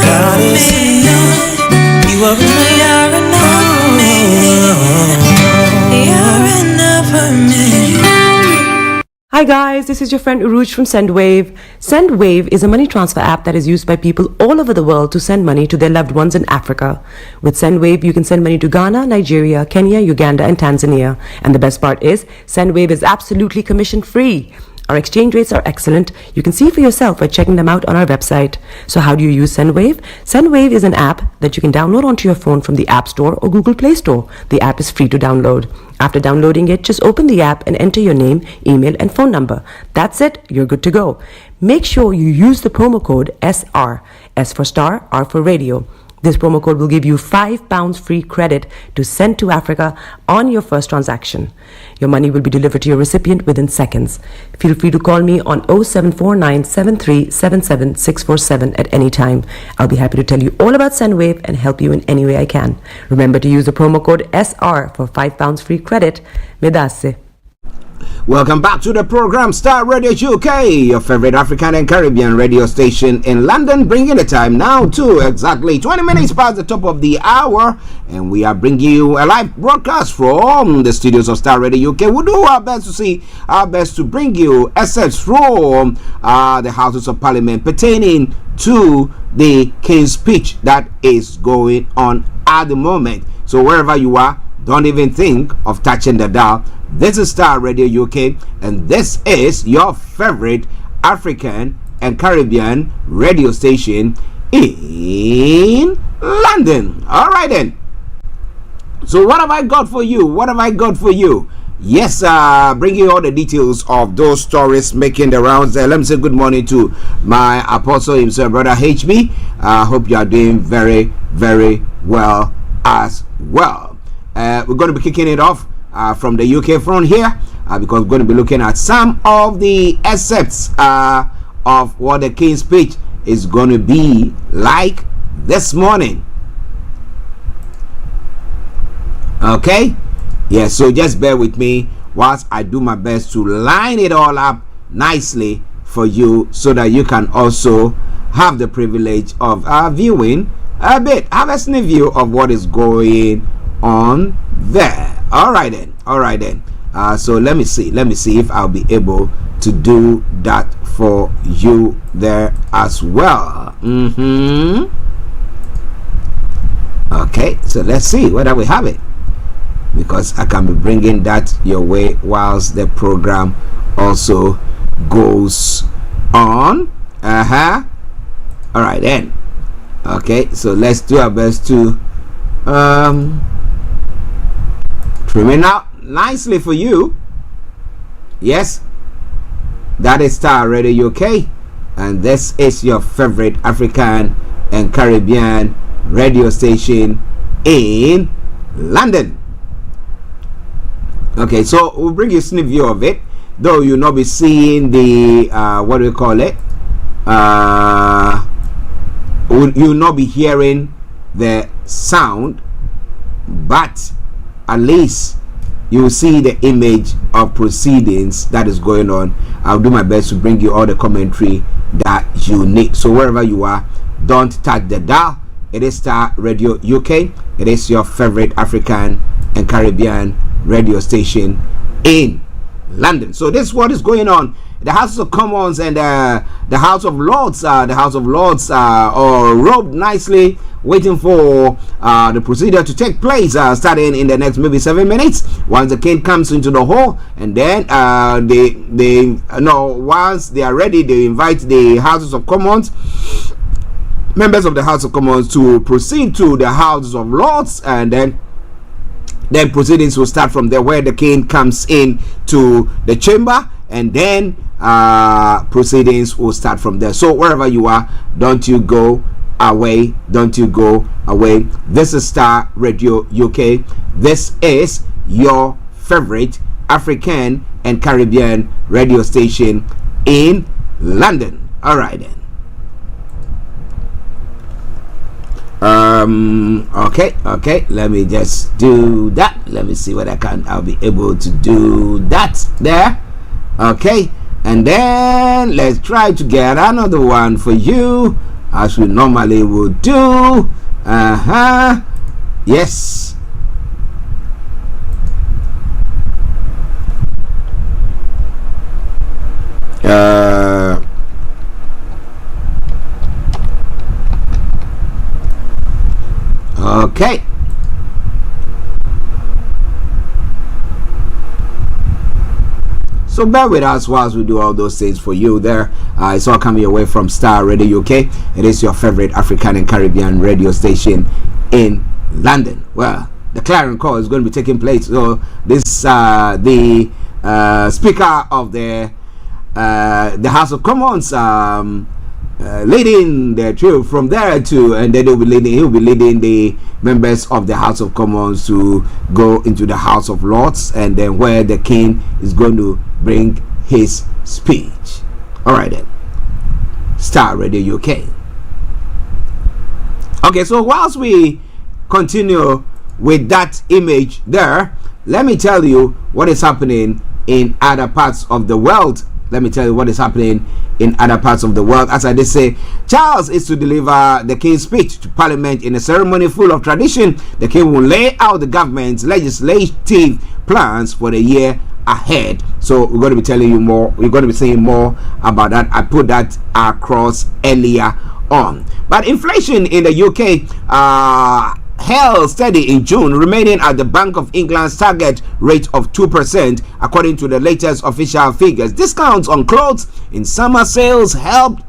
God is enough. You are enough for me. Hi guys, this is your friend Uruj from SendWave. SendWave is a money transfer app that is used by people all over the world to send money to their loved ones in Africa. With SendWave, you can send money to Ghana, Nigeria, Kenya, Uganda, and Tanzania. And the best part is, SendWave is absolutely commission free. Our exchange rates are excellent. You can see for yourself by checking them out on our website. So how do you use SendWave? SendWave is an app that you can download onto your phone from the App Store or Google Play Store. The app is free to download. After downloading it, just open the app and enter your name, email, and phone number. That's it. You're good to go. Make sure you use the promo code SR. S for Star, R for Radio. This promo code will give you £5 free credit to send to Africa on your first transaction. Your money will be delivered to your recipient within seconds. Feel free to call me on 0749 7377 647 at any time. I'll be happy to tell you all about SendWave and help you in any way I can. Remember to use the promo code SR for £5 free credit. Medasse. Welcome back to the program Star Radio UK, your favorite African and Caribbean radio station in London, bringing the time now to exactly 20 minutes past the top of the hour, and we are bringing you a live broadcast from the studios of Star Radio UK. We'll do our best to bring you excerpts from the Houses of Parliament pertaining to the King's speech that is going on at the moment. So wherever you are, don't even think of touching the dial. This is Star Radio UK, and this is your favorite African and Caribbean radio station in London. All right then. So what have I got for you? Yes, bringing you all the details of those stories making the rounds. Let me say good morning to my apostle himself, Brother HB. I hope you are doing very, very well as well. We're going to be kicking it off from the UK front here because we're going to be looking at some of the excerpts of what the King's speech is going to be like this morning. Okay? Yeah, so just bear with me whilst I do my best to line it all up nicely for you so that you can also have the privilege of viewing a bit, have a sneak view of what is going on there. All right then. So let me see if I'll be able to do that for you there as well. Okay, so let's see whether we have it, because I can be bringing that your way whilst the program also goes on. All right then. Okay, so let's do our best to trim it out nicely for you. Yes, that is Star Radio UK, and this is your favorite African and Caribbean radio station in London. Okay, so we'll bring you a sneak view of it, though you'll not be seeing the what do we call it, you will not be hearing the sound, but at least you will see the image of proceedings that is going on. I'll do my best to bring you all the commentary that you need. So wherever you are, don't touch the dial. It is Star Radio UK. It is your favorite African and Caribbean radio station in London. So this is what is going on. The House of Commons and the House of Lords are robed nicely, waiting for the procedure to take place, starting in the next maybe 7 minutes. Once the king comes into the hall, and then once they are ready, they invite the Houses of Commons, members of the House of Commons, to proceed to the Houses of Lords, and then proceedings will start from there, where the king comes in to the chamber, and then proceedings will start from there. So wherever you are, don't you go away. This is Star Radio UK. This is your favorite African and Caribbean radio station in London. All right then. Okay, let me just do that. Let me see what I'll be able to do that there. Okay, and then let's try to get another one for you, as we normally would do. Yes. Okay. So bear with us whilst we do all those things for you there. It's all coming away from Star Radio UK. It is your favorite African and Caribbean radio station in London. Well, the clarion call is going to be taking place. So this the Speaker of the House of Commons leading the trio from there to, and then he'll be leading the members of the House of Commons to go into the House of Lords, and then where the king is going to bring his speech. All right then. Star Radio UK. Okay, so whilst we continue with that image there, let me tell you what is happening in other parts of the world. As I did say, Charles is to deliver the king's speech to Parliament in a ceremony full of tradition. The king will lay out the government's legislative plans for the year ahead. So we're going to be telling you more. We're going to be saying more about that. I put that across earlier on. But inflation in the UK held steady in June, remaining at the Bank of England's target rate of 2%, according to the latest official figures. Discounts on clothes in summer sales helped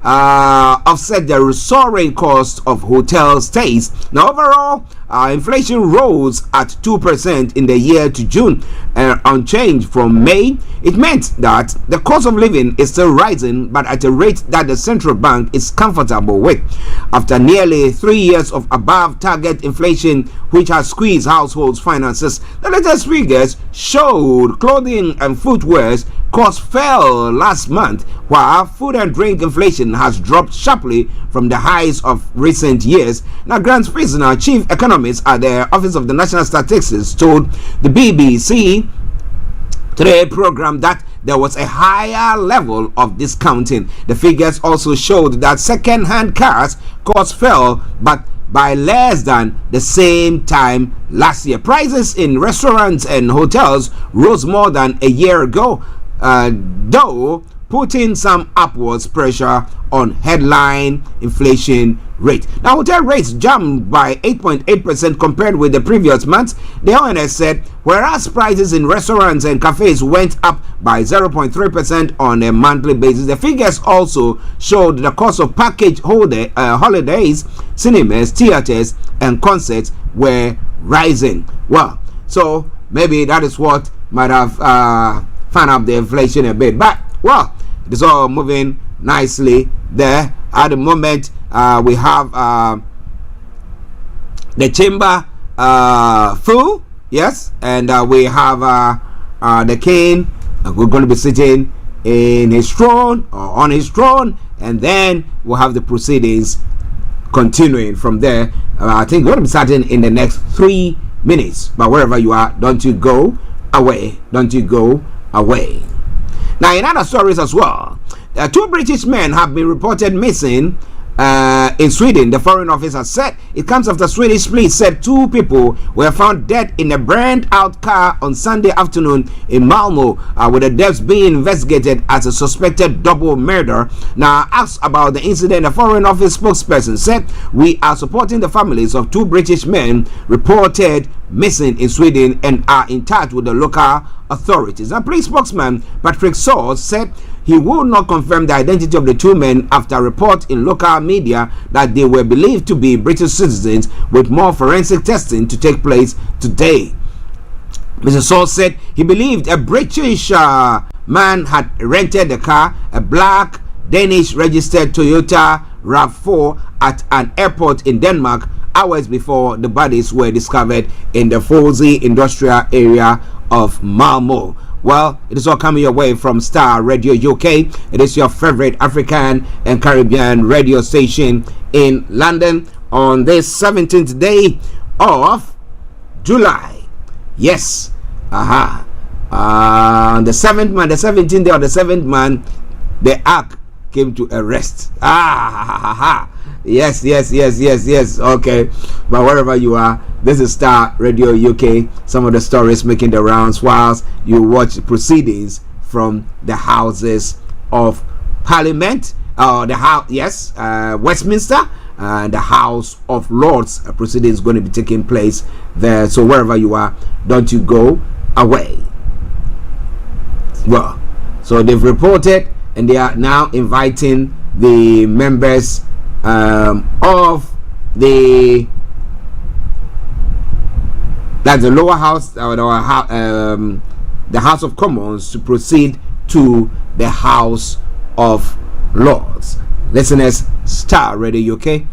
offset the soaring cost of hotel stays. Now, overall, inflation rose at 2% in the year to June, unchanged from May. It meant that the cost of living is still rising, but at a rate that the central bank is comfortable with. After nearly 3 years of above target inflation, which has squeezed households' finances, the latest figures showed clothing and footwear costs fell last month, while food and drink inflation has dropped sharply from the highs of recent years. Now, Grant Fisner, chief economist at the Office of the National Statistics, told the BBC Today program that there was a higher level of discounting. The figures also showed that second-hand cars costs fell, but by less than the same time last year. Prices in restaurants and hotels rose more than a year ago, though putting some upwards pressure on headline inflation rate. Now, hotel rates jumped by 8.8% compared with the previous month, the ONS said, whereas prices in restaurants and cafes went up by 0.3% on a monthly basis. The figures also showed the cost of package holidays, cinemas, theaters, and concerts were rising. Well, so maybe that is what might have fan up the inflation a bit, but well, it's all moving nicely there. At the moment, we have the chamber full, yes, and we have the king. We're going to be sitting in his throne or on his throne, and then we'll have the proceedings continuing from there. I think we're going to be starting in the next 3 minutes. But wherever you are, don't you go away. Don't you go away. Now, in other stories as well, 2 British men have been reported missing in Sweden. The Foreign Office has said it comes after Swedish police said 2 people were found dead in a burned out car on Sunday afternoon in Malmo, with the deaths being investigated as a suspected double murder. Now, asked about the incident, the Foreign Office spokesperson said, "We are supporting the families of 2 British men reported missing in Sweden and are in touch with the local authorities." A police spokesman, Patrick Starr, said he will not confirm the identity of the 2 men after reports in local media that they were believed to be British citizens, with more forensic testing to take place today. Mr. Saul said he believed a British man had rented the car, a black Danish registered Toyota RAV4, at an airport in Denmark hours before the bodies were discovered in the Fosie industrial area of Malmo. Well, it is all coming your way from Starr Radio UK. It is your favorite African and Caribbean radio station in London on this 17th day of July. Yes. The 7th man, the 17th day of the 7th man, the ark came to a rest. Yes. Okay. But wherever you are, this is Starr Radio UK. Some of the stories making the rounds whilst you watch proceedings from the Houses of Parliament. Westminster. The House of Lords proceedings going to be taking place there. So wherever you are, don't you go away. Well, so they've reported, and they are now inviting the members of the lower house, the House of Commons, to proceed to the House of Lords. Listeners, Starr Radio UK,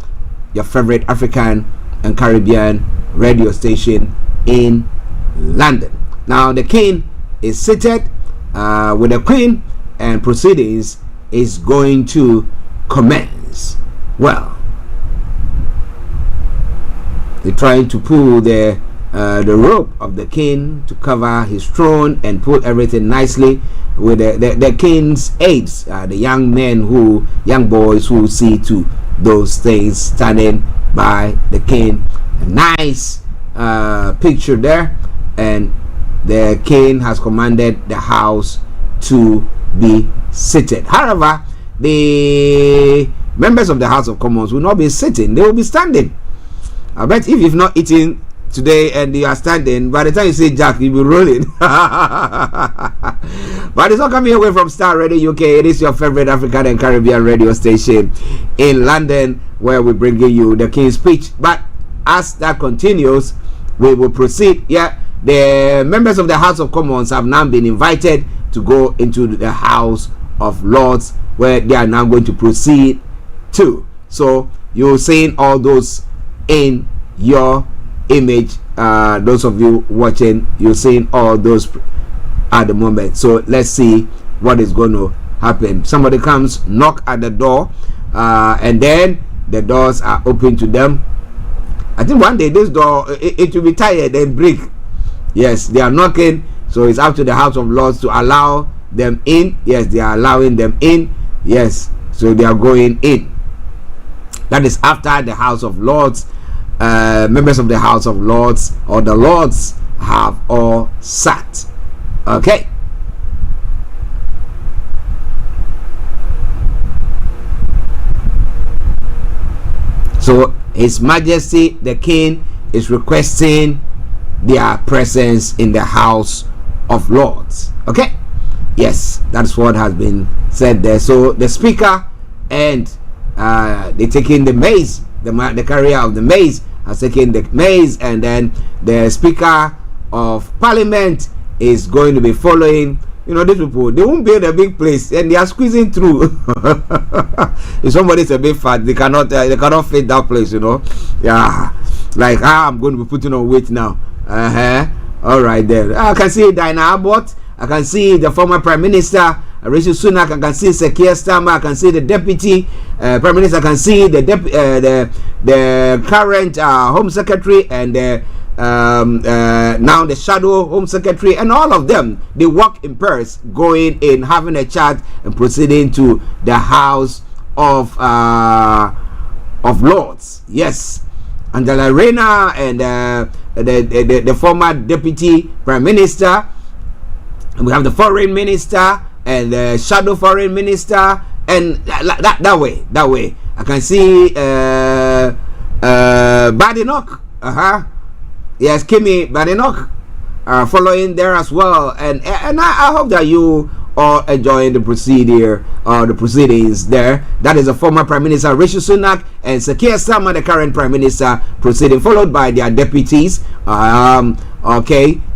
your favorite African and Caribbean radio station in London. Now the King is seated with the Queen, and proceedings is going to commence. Well, they're trying to pull the rope of the King to cover his throne and put everything nicely with the King's aides, the young boys who see to those things, standing by the King. A nice picture there, and the King has commanded the house to be seated. However, the members of the House of Commons will not be sitting, they will be standing. I bet if you've not eaten today and you are standing, by the time you say Jack, you'll be rolling. But it's not coming away from Starr Radio UK. It is your favorite African and Caribbean radio station in London, where we're bringing you the King's speech. But as that continues, we will proceed. The members of the House of Commons have now been invited to go into the House of Lords, where they are now going to proceed to. So you're seeing all those in your image. Those of you watching, you're seeing all those at the moment. So let's see what is going to happen. Somebody comes, knock at the door, and then the doors are open to them. I think one day this door it will be tired and break. Yes, they are knocking, so it's up to the House of Lords to allow them in. Yes, they are allowing them in. Yes, so they are going in. That is after the House of Lords, members of the House of Lords, or the Lords, have all sat. Okay. So His Majesty the King is requesting their presence in the House of Lords. Okay. Yes, that's what has been said there. So the Speaker and they taking the maize, the carrier of the maize has taken the maize, and then the Speaker of Parliament is going to be following. You know, these people, they won't build a big place and they are squeezing through. If somebody's a bit fat, they cannot fit that place, you know. Yeah, like I'm going to be putting on weight now. All right then. I can see Diana Abbott. I can see the former Prime Minister Rishi Sunak, I can see Keir Starmer, I can see the Deputy Prime Minister, I can see the current Home Secretary and now the Shadow Home Secretary, and all of them, they walk in pairs, going in, having a chat, and proceeding to the House of Lords. Yes, Angela Rayner and the former Deputy Prime Minister, and we have the Foreign Minister and the Shadow Foreign Minister, and that way I can see Badenoch, yes, Kimi Badenoch following there as well, and I hope that you all enjoying the proceedings there. That is the former Prime Minister Rishi Sunak and Keir Starmer, the current Prime Minister, proceeding, followed by their deputies,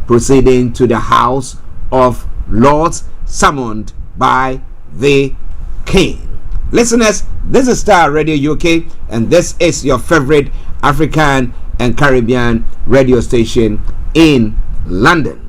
proceeding to the House of Lords, summoned by the King. Listeners, this is Starr Radio UK, and this is your favorite African and Caribbean radio station in London.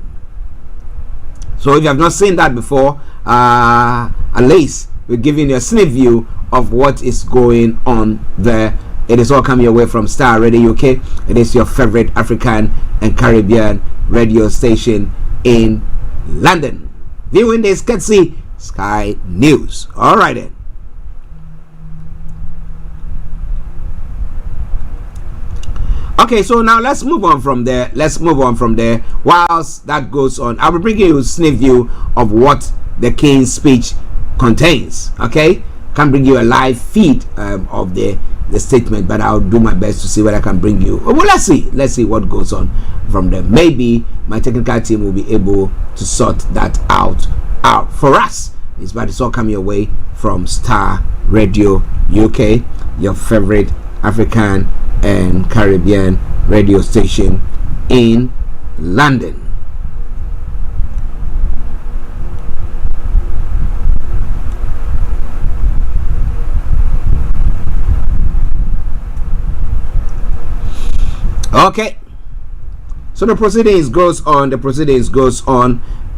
So if you have not seen that before, at least we're giving you a sneak view of what is going on there. It is all coming your way from Starr Radio UK. It is your favorite African and Caribbean radio station in London. Viewing this courtesy Sky News. All right then. Okay, so now let's move on from there. Whilst that goes on, I will bring you a sneak view of what the King's speech contains. Okay, can't bring you a live feed of the statement, but I'll do my best to see what I can bring you. Well, let's see what goes on from there. Maybe my technical team will be able to sort that out for us. It's all coming your way from Starr Radio UK, your favorite African and Caribbean radio station in London. Okay, so the proceedings goes on,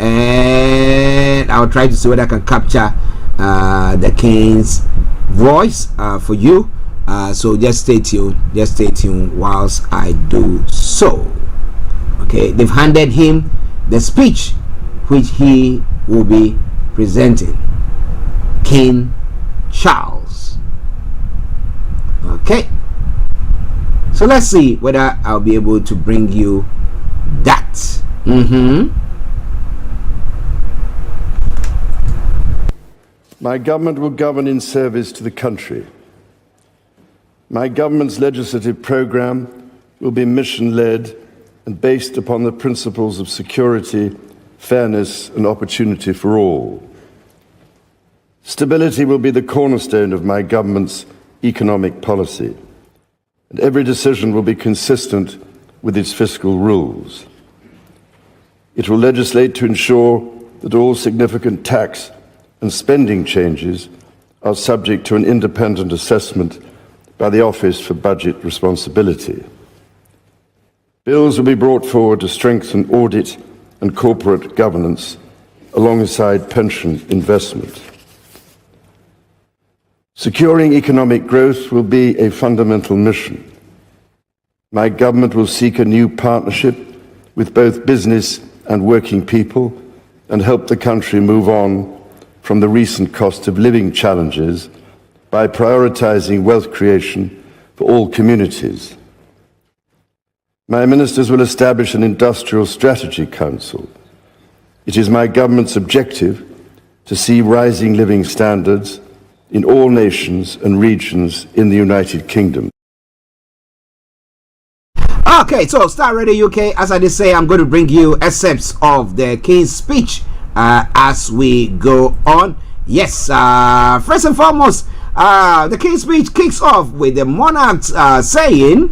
and I'll try to see whether I can capture the King's voice for you. So just stay tuned whilst I do so. Okay, they've handed him the speech which he will be presenting, King Charles. Okay, so let's see whether I'll be able to bring you that. My government will govern in service to the country. My government's legislative program will be mission-led and based upon the principles of security, fairness, and opportunity for all. Stability will be the cornerstone of my government's economic policy, and every decision will be consistent with its fiscal rules. It will legislate to ensure that all significant tax and spending changes are subject to an independent assessment by the Office for Budget Responsibility. Bills will be brought forward to strengthen audit and corporate governance alongside pension investment. Securing economic growth will be a fundamental mission. My government will seek a new partnership with both business and working people and help the country move on from the recent cost of living challenges by prioritizing wealth creation for all communities. My ministers will establish an industrial strategy council. It is my government's objective to see rising living standards in all nations and regions in the United Kingdom. Okay, so Starr Radio UK, as I did say, I'm going to bring you excerpts of the King's speech as we go on. Yes, first and foremost, The King's speech kicks off with the monarch saying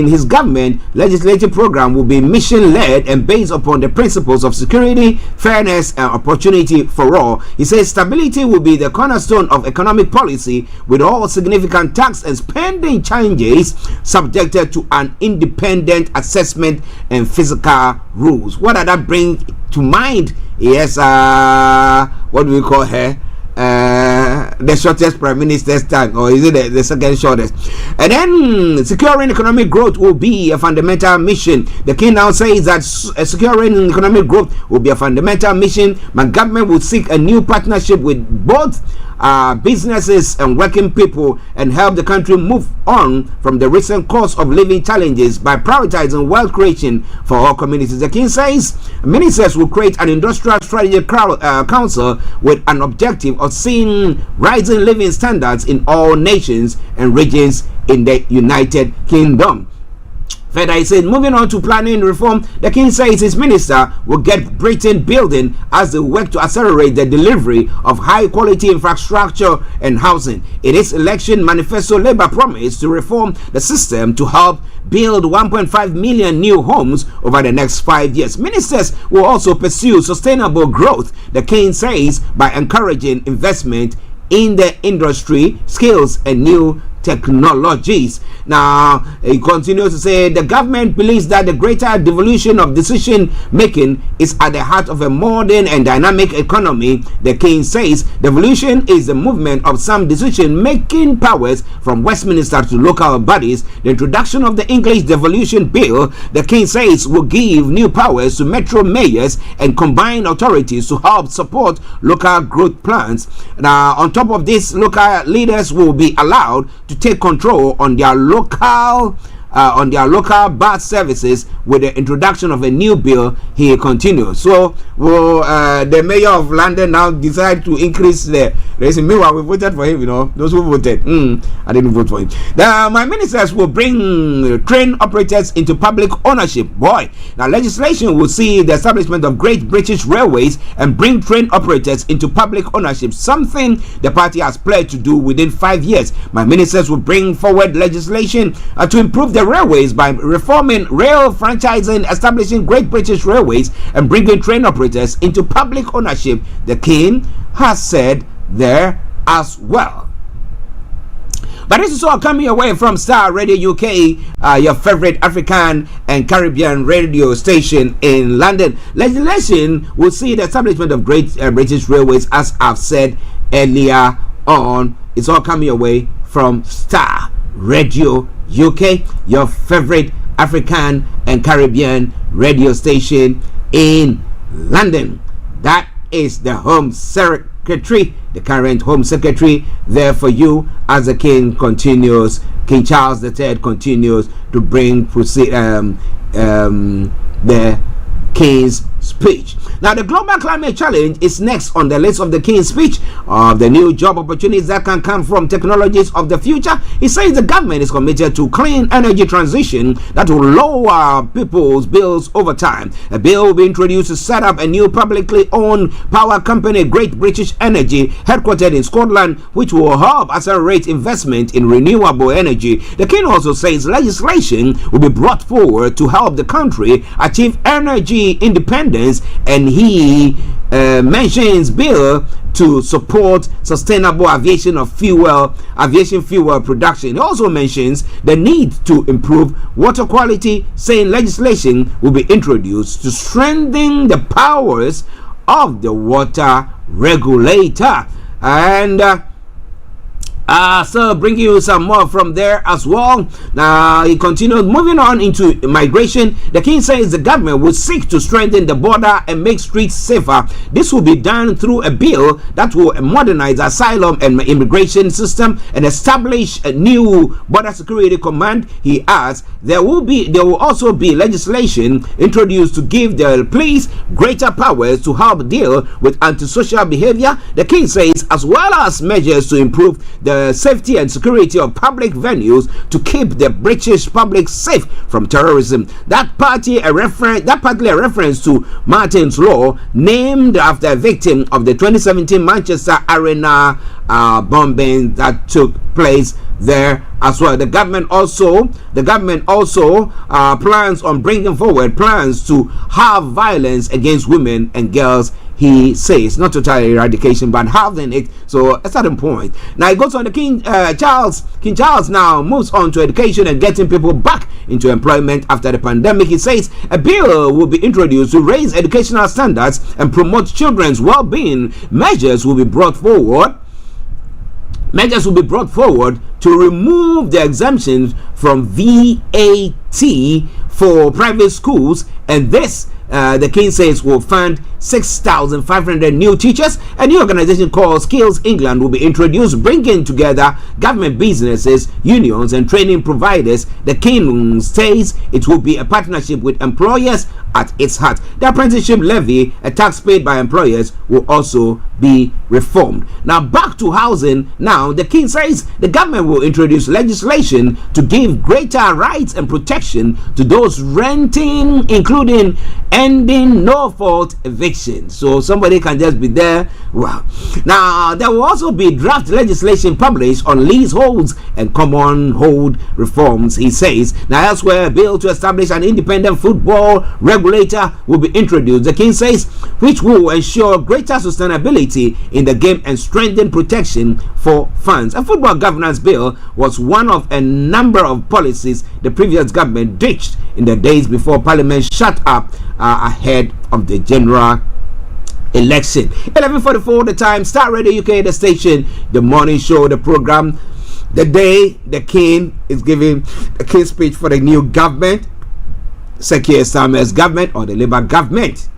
his government legislative program will be mission-led and based upon the principles of security, fairness, and opportunity for all. He says stability will be the cornerstone of economic policy, with all significant tax and spending changes subjected to an independent assessment and fiscal rules. What does that bring to mind? Yes, what do we call her? The shortest prime minister's time, or is it the second shortest? And then securing economic growth will be a fundamental mission. The king now says that securing economic growth will be a fundamental mission. My government will seek a new partnership with both businesses and working people and help the country move on from the recent cost of living challenges by prioritizing wealth creation for all communities. The king says ministers will create an industrial strategy council with an objective of seeing rising living standards in all nations and regions in the United Kingdom. Further, he said, moving on to planning reform, the king says his minister will get Britain building as they work to accelerate the delivery of high-quality infrastructure and housing. In its election manifesto, Labour promised to reform the system to help build 1.5 million new homes over the next 5 years. Ministers will also pursue sustainable growth, the king says, by encouraging investment in the industry, skills, and new technologies. Now, he continues to say the government believes that the greater devolution of decision making is at the heart of a modern and dynamic economy. The king says devolution is the movement of some decision making powers from Westminster to local bodies. The introduction of the English devolution bill, the king says, will give new powers to metro mayors and combined authorities to help support local growth plans. Now, on top of this, local leaders will be allowed to take control on their local bus services with the introduction of a new bill. He continues. So the mayor of London now decided to increase the rating. Meanwhile, we voted for him, those who voted. I didn't vote for him. My ministers will bring train operators into public ownership. Boy, now legislation will see the establishment of Great British Railways and bring train operators into public ownership, something the party has pledged to do within 5 years. My ministers will bring forward legislation to improve the railways by reforming rail franchising, establishing Great British Railways, and bringing train operators into public ownership, the king has said there as well. But this is all coming away from Starr Radio UK, your favorite African and Caribbean radio station in London. Legislation will see the establishment of Great British Railways, as I've said earlier on. It's all coming away from Starr Radio UK, your favorite African and Caribbean radio station in London. That is the Home Secretary, the current Home Secretary, there for you as the King continues. King Charles III continues to bring the King's speech. Now, the global climate challenge is next on the list of the King's speech of the new job opportunities that can come from technologies of the future. He says the government is committed to clean energy transition that will lower people's bills over time. A bill will be introduced to set up a new publicly owned power company, Great British Energy, headquartered in Scotland, which will help accelerate investment in renewable energy. The King also says legislation will be brought forward to help the country achieve energy independence, and he mentions bill to support sustainable aviation fuel production. He also mentions the need to improve water quality, saying legislation will be introduced to strengthen the powers of the water regulator. And so bringing you some more from there as well. Now he continues, moving on into migration. The King says the government will seek to strengthen the border and make streets safer. This will be done through a bill that will modernize asylum and immigration system and establish a new border security command. He adds there will also be legislation introduced to give the police greater powers to help deal with antisocial behavior. The King says, as well as measures to improve the the safety and security of public venues to keep the British public safe from terrorism. That partly a reference to Martin's Law, named after a victim of the 2017 Manchester Arena bombing that took place there as well. The government also plans on bringing forward plans to have violence against women and girls. He says not total eradication, but halving it. So a certain point. Now it goes on. The King Charles now moves on to education and getting people back into employment after the pandemic. He says a bill will be introduced to raise educational standards and promote children's well-being. Measures will be brought forward to remove the exemptions from VAT for private schools, and this the King says will fund 6,500 new teachers. A new organization called Skills England will be introduced, bringing together government, businesses, unions, and training providers. The King says it will be a partnership with employers at its heart. The apprenticeship levy, a tax paid by employers, will also be reformed. Now back to housing. Now the King says the government will introduce legislation to give greater rights and protection to those renting, including ending no-fault eviction. So somebody can just be there. Wow. Now there will also be draft legislation published on leaseholds and common hold reforms, he says. Now elsewhere, a bill to establish an independent football regulator will be introduced, the King says, which will ensure greater sustainability in the game and strengthen protection for fans. A football governance bill was one of a number of policies the previous government ditched in the days before Parliament shut up ahead of the general election. 11:44 the time. Starr Radio UK, the station, the morning show, the program. The day the King is giving the King's speech for the new government, Sir Keir Starmer's government, or the Labour government.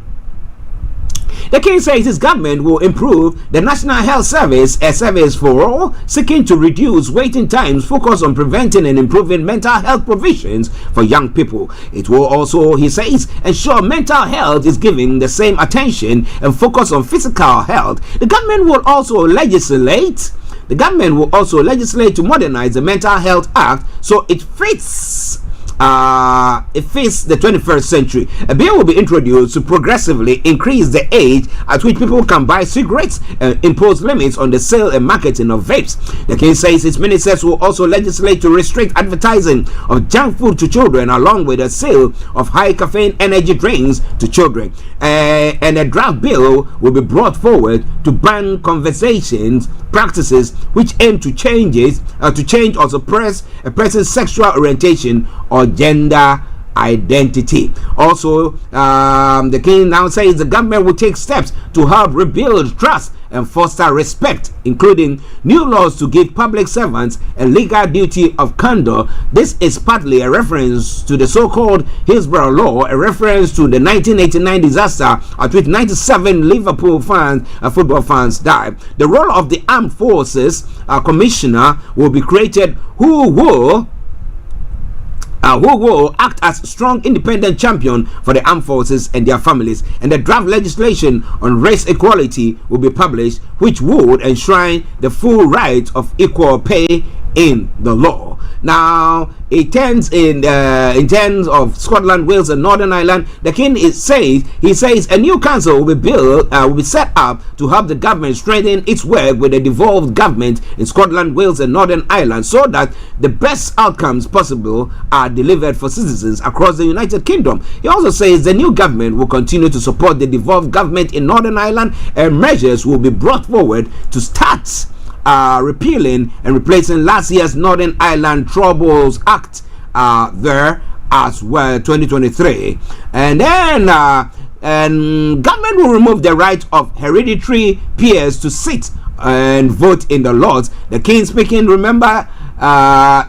The King says his government will improve the National Health Service, a service for all, seeking to reduce waiting times, focus on preventing and improving mental health provisions for young people. It will also, he says, ensure mental health is given the same attention and focus on physical health. The government will also legislate to modernize the Mental Health Act so it fits the 21st century. A bill will be introduced to progressively increase the age at which people can buy cigarettes and impose limits on the sale and marketing of vapes. The King says its ministers will also legislate to restrict advertising of junk food to children, along with the sale of high caffeine energy drinks to children. And a draft bill will be brought forward to ban conversations practices which aim to change or suppress a person's sexual orientation or gender identity. Also, the King now says the government will take steps to help rebuild trust and foster respect, including new laws to give public servants a legal duty of candor. This is partly a reference to the so-called Hillsborough Law, a reference to the 1989 disaster at which 97 Liverpool football fans died. The role of the Armed Forces Commissioner will be created, who will act as strong independent champion for the armed forces and their families. And the draft legislation on race equality will be published, which would enshrine the full right of equal pay in the law. Now, in terms of Scotland, Wales, and Northern Ireland, the King says a new council will be set up to help the government strengthen its work with the devolved government in Scotland, Wales, and Northern Ireland, so that the best outcomes possible are delivered for citizens across the United Kingdom. He also says the new government will continue to support the devolved government in Northern Ireland, and measures will be brought forward to start repealing and replacing last year's Northern Ireland Troubles Act there as well, 2023. And then government will remove the right of hereditary peers to sit and vote in the Lords. The King speaking, remember,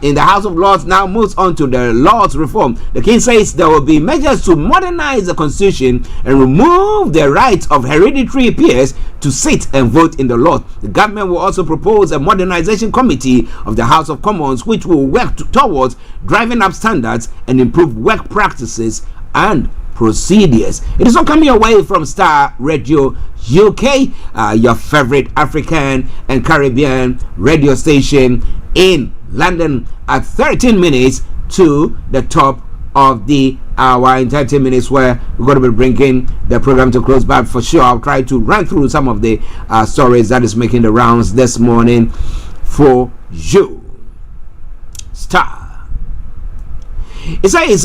in the House of Lords, now moves on to the Lords reform. The King says there will be measures to modernize the constitution and remove the right of hereditary peers to sit and vote in the Lords. The government will also propose a modernization committee of the House of Commons, which will work towards driving up standards and improve work practices and procedures. It is all coming away from Star Radio UK, your favorite African and Caribbean radio station in London, at 13 minutes to the top of the hour. In 30 minutes where we're going to be bringing the program to close, but for sure I'll try to run through some of the stories that is making the rounds this morning for you. Star. It says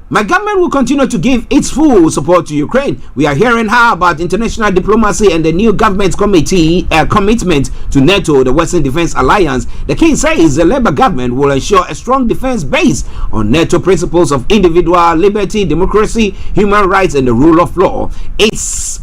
my government will continue to give its full support to Ukraine. We are hearing how about international diplomacy and the new government's commitment to NATO, the Western Defense Alliance. The king says the Labour government will ensure a strong defense based on NATO principles of individual liberty, democracy, human rights, and the rule of law. Its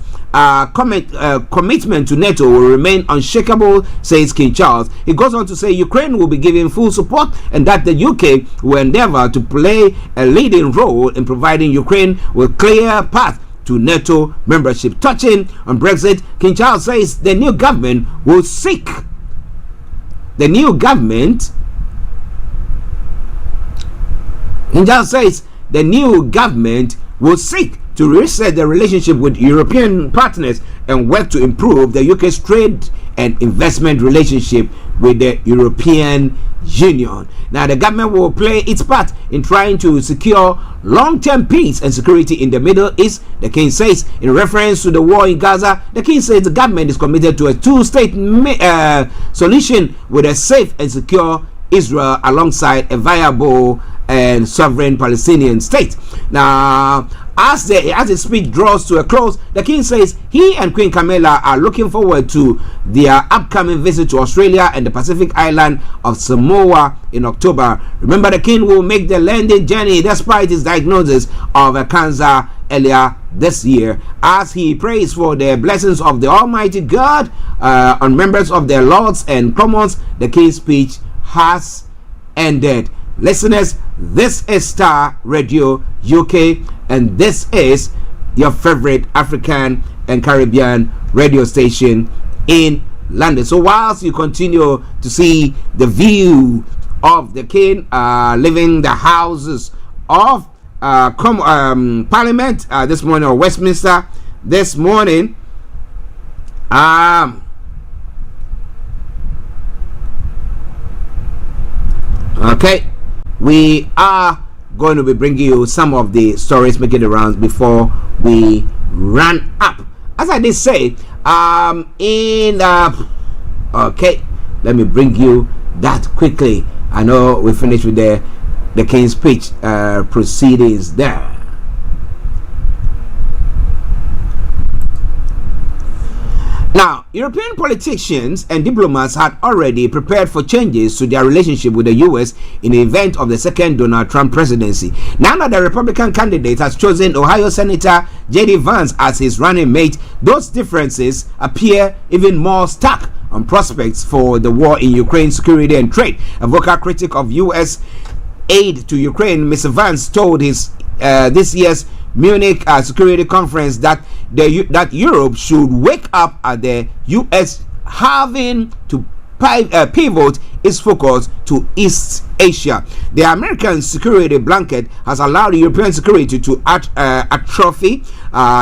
commitment to NATO will remain unshakable, says King Charles. He goes on to say Ukraine will be given full support and that the UK will endeavor to play a leading role in providing Ukraine with clear path to NATO membership. Touching on Brexit, King Charles says the new government will seek King Charles says the new government will seek to reset the relationship with European partners and work to improve the UK's trade and investment relationship with the European Union. Now, the government will play its part in trying to secure long-term peace and security in the Middle East, the king says. In reference to the war in Gaza, the king says the government is committed to a two-state solution with a safe and secure Israel alongside a viable and sovereign Palestinian state. Now, as the speech draws to a close, the king says he and Queen Camilla are looking forward to their upcoming visit to Australia and the Pacific island of Samoa in October. Remember, the king will make the landing journey despite his diagnosis of a cancer earlier this year. As he prays for the blessings of the Almighty God on members of the Lords and Commons, the king's speech has ended. Listeners, this is Star Radio UK, and this is your favorite African and Caribbean radio station in London. So whilst you continue to see the view of the king leaving the houses of Parliament this morning, or Westminster this morning, okay, we are going to be bringing you some of the stories making the rounds before we run up. As I did say, okay, let me bring you that quickly. I know we finished with the King's speech proceedings there. Now, European politicians and diplomats had already prepared for changes to their relationship with the US in the event of the second Donald Trump presidency. Now that the Republican candidate has chosen Ohio Senator J.D. Vance as his running mate, those differences appear even more stark on prospects for the war in Ukraine, security and trade. A vocal critic of US aid to Ukraine, Mr. Vance told his this year's Munich Security Conference that Europe should wake up at the US having to pivot its focus to East Asia. The American security blanket has allowed European security to atrophy,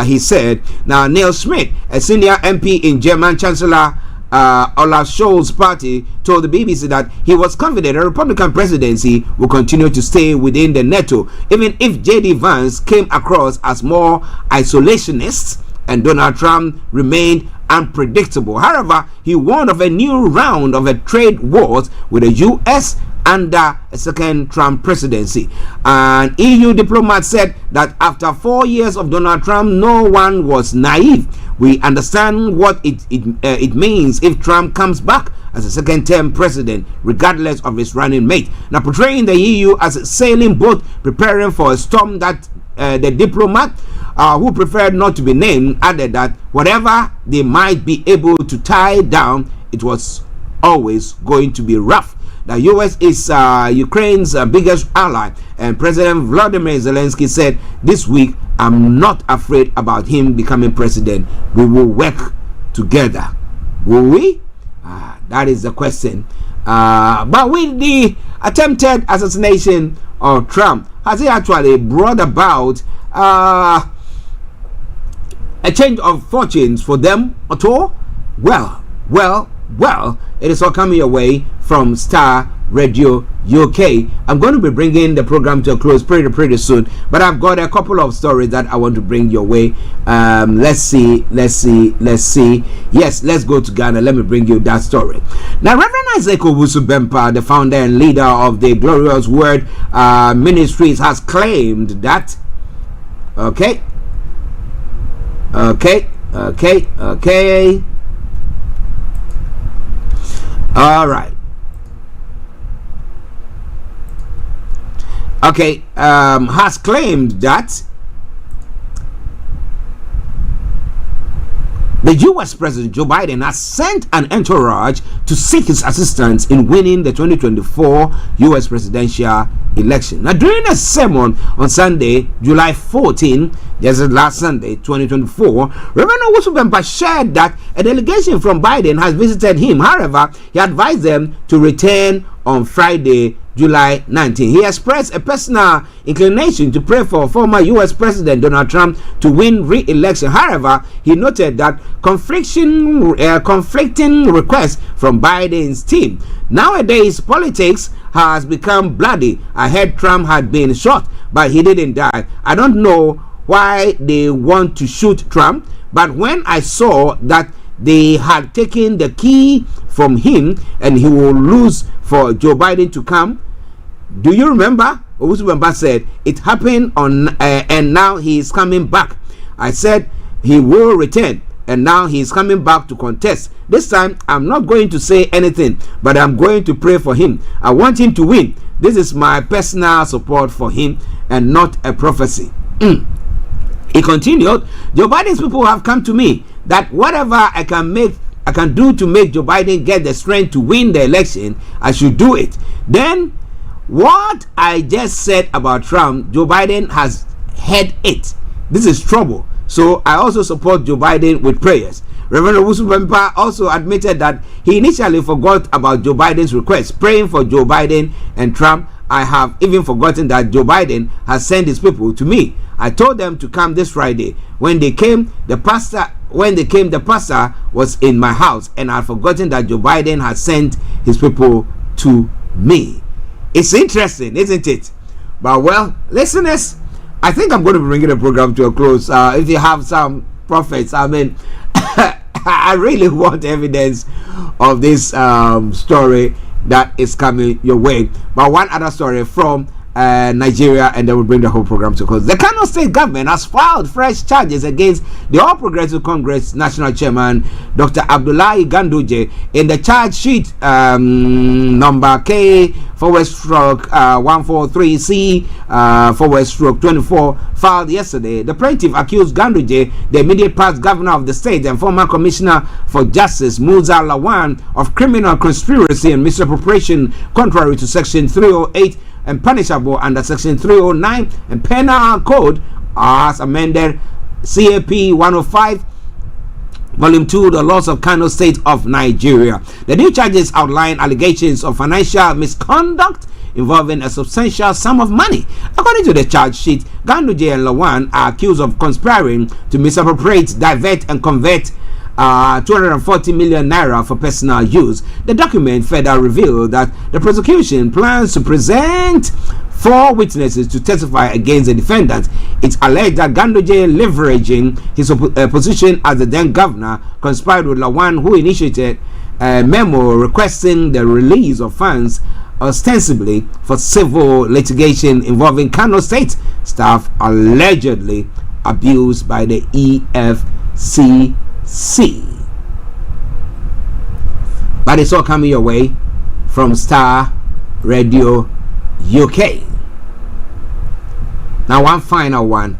he said. Now, Neil Schmidt, a senior MP in German Chancellor Olaf Scholz's party, told the BBC that he was confident a Republican presidency will continue to stay within the NATO, even if J.D. Vance came across as more isolationist and Donald Trump remained unpredictable. However, he warned of a new round of a trade wars with the U.S. under a second Trump presidency. An EU diplomat said that after 4 years of Donald Trump, no one was naive. We understand what it means if Trump comes back as a second-term president, regardless of his running mate. Now, portraying the EU as a sailing boat preparing for a storm, that the diplomat, who preferred not to be named, added that whatever they might be able to tie down, it was always going to be rough. The US is Ukraine's biggest ally, and President Volodymyr Zelensky said this week, "I'm not afraid about him becoming president. We will work together." Will we? That is the question. But with the attempted assassination of Trump, has it actually brought about a change of fortunes for them at all? Well, it is all coming your way from Star Radio UK. I'm going to be bringing the program to a close pretty soon, but I've got a couple of stories that I want to bring your way. Let's see. Yes, let's go to Ghana. Let me bring you that story. Now, Reverend Isaac Owusu-Bempah, the founder and leader of the Glorious Word Ministries, has claimed that okay. All right. Okay, has claimed that the U.S. President Joe Biden has sent an entourage to seek his assistance in winning the 2024 U.S. presidential election. Now, during a sermon on Sunday, July 14, just last Sunday, 2024, Reverend Owusu-Bempah shared that a delegation from Biden has visited him. However, he advised them to return on Friday, July 19. He expressed a personal inclination to pray for former U.S. President Donald Trump to win re-election. However, he noted that conflicting requests from Biden's team. Nowadays, politics has become bloody. I heard Trump had been shot, but he didn't die. I don't know why they want to shoot Trump, but when I saw that they had taken the key from him and he will lose for Joe Biden to come. Do you remember? Owusu-Bempah said it happened on and now he is coming back. I said he will return and now he is coming back to contest. This time I'm not going to say anything, but I'm going to pray for him. I want him to win. This is my personal support for him and not a prophecy. He continued, Joe Biden's people have come to me that whatever I can do to make Joe Biden get the strength to win the election, I should do it. Then what I just said about Trump, Joe Biden has heard it. This is trouble. So I also support Joe Biden with prayers. Reverend Owusu-Bempah also admitted that he initially forgot about Joe Biden's request, praying for Joe Biden and Trump. I have even forgotten that Joe Biden has sent his people to me. I told them to come this Friday. When they came, the pastor was in my house, and I've forgotten that Joe Biden has sent his people to me. It's interesting, isn't it? But well, listeners, I think I'm going to be bringing the program to a close. If you have some prophets, I mean, I really want evidence of this story that is coming your way. But one other story from Nigeria, and then we'll bring the whole program to close. The Kano State government has filed fresh charges against the All Progressive Congress National Chairman Dr. Abdullahi Ganduje in the charge sheet number K/143C/24 filed yesterday. The plaintiff accused Ganduje, the immediate past governor of the state and former commissioner for justice Musa Lawan, of criminal conspiracy and misappropriation contrary to section 308 and punishable under section 309 and penal code as amended CAP 105 volume 2, the laws of Kano State of Nigeria. The new charges outline allegations of financial misconduct involving a substantial sum of money. According to the charge sheet, Ganduje and Lawan are accused of conspiring to misappropriate, divert and convert 240 million naira for personal use. The document further revealed that the prosecution plans to present 4 witnesses to testify against the defendant. It's alleged that Ganduje, leveraging his position as the then governor, conspired with Lawan, who initiated a memo requesting the release of funds ostensibly for civil litigation involving Kano State staff allegedly abused by the EFCC. But it's all coming your way from Star Radio UK. Now one final one.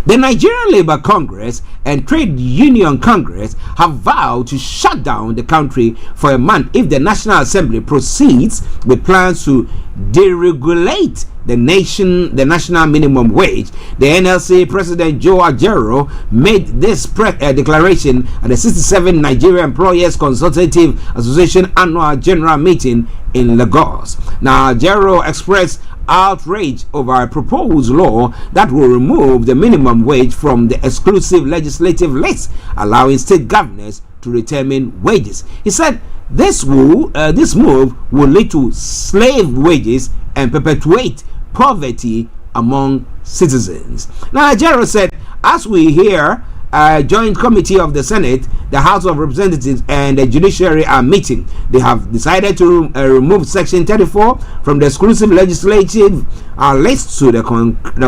The Nigerian Labour Congress and Trade Union Congress have vowed to shut down the country for a month if the National Assembly proceeds with plans to deregulate the national minimum wage. The NLC President Joe Ajero made this declaration at the 67 Nigeria Employers Consultative Association annual general meeting in Lagos. Now, Ajero expressed outrage over a proposed law that will remove the minimum wage from the exclusive legislative list, allowing state governors to determine wages. He said this move will lead to slave wages and perpetuate poverty among citizens. Now, Ajero said, as we hear, a joint committee of the Senate, the House of Representatives, and the Judiciary are meeting. They have decided to remove Section 34 from the exclusive legislative list to the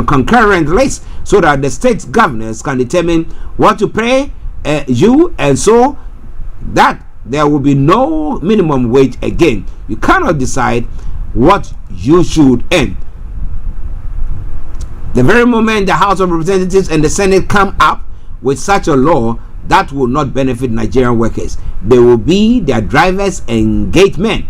concurrent list, so that the state governors can determine what to pay you, and so that there will be no minimum wage again. You cannot decide what you should earn. The very moment the House of Representatives and the Senate come up with such a law, that will not benefit Nigerian workers. They will be their drivers and gate men,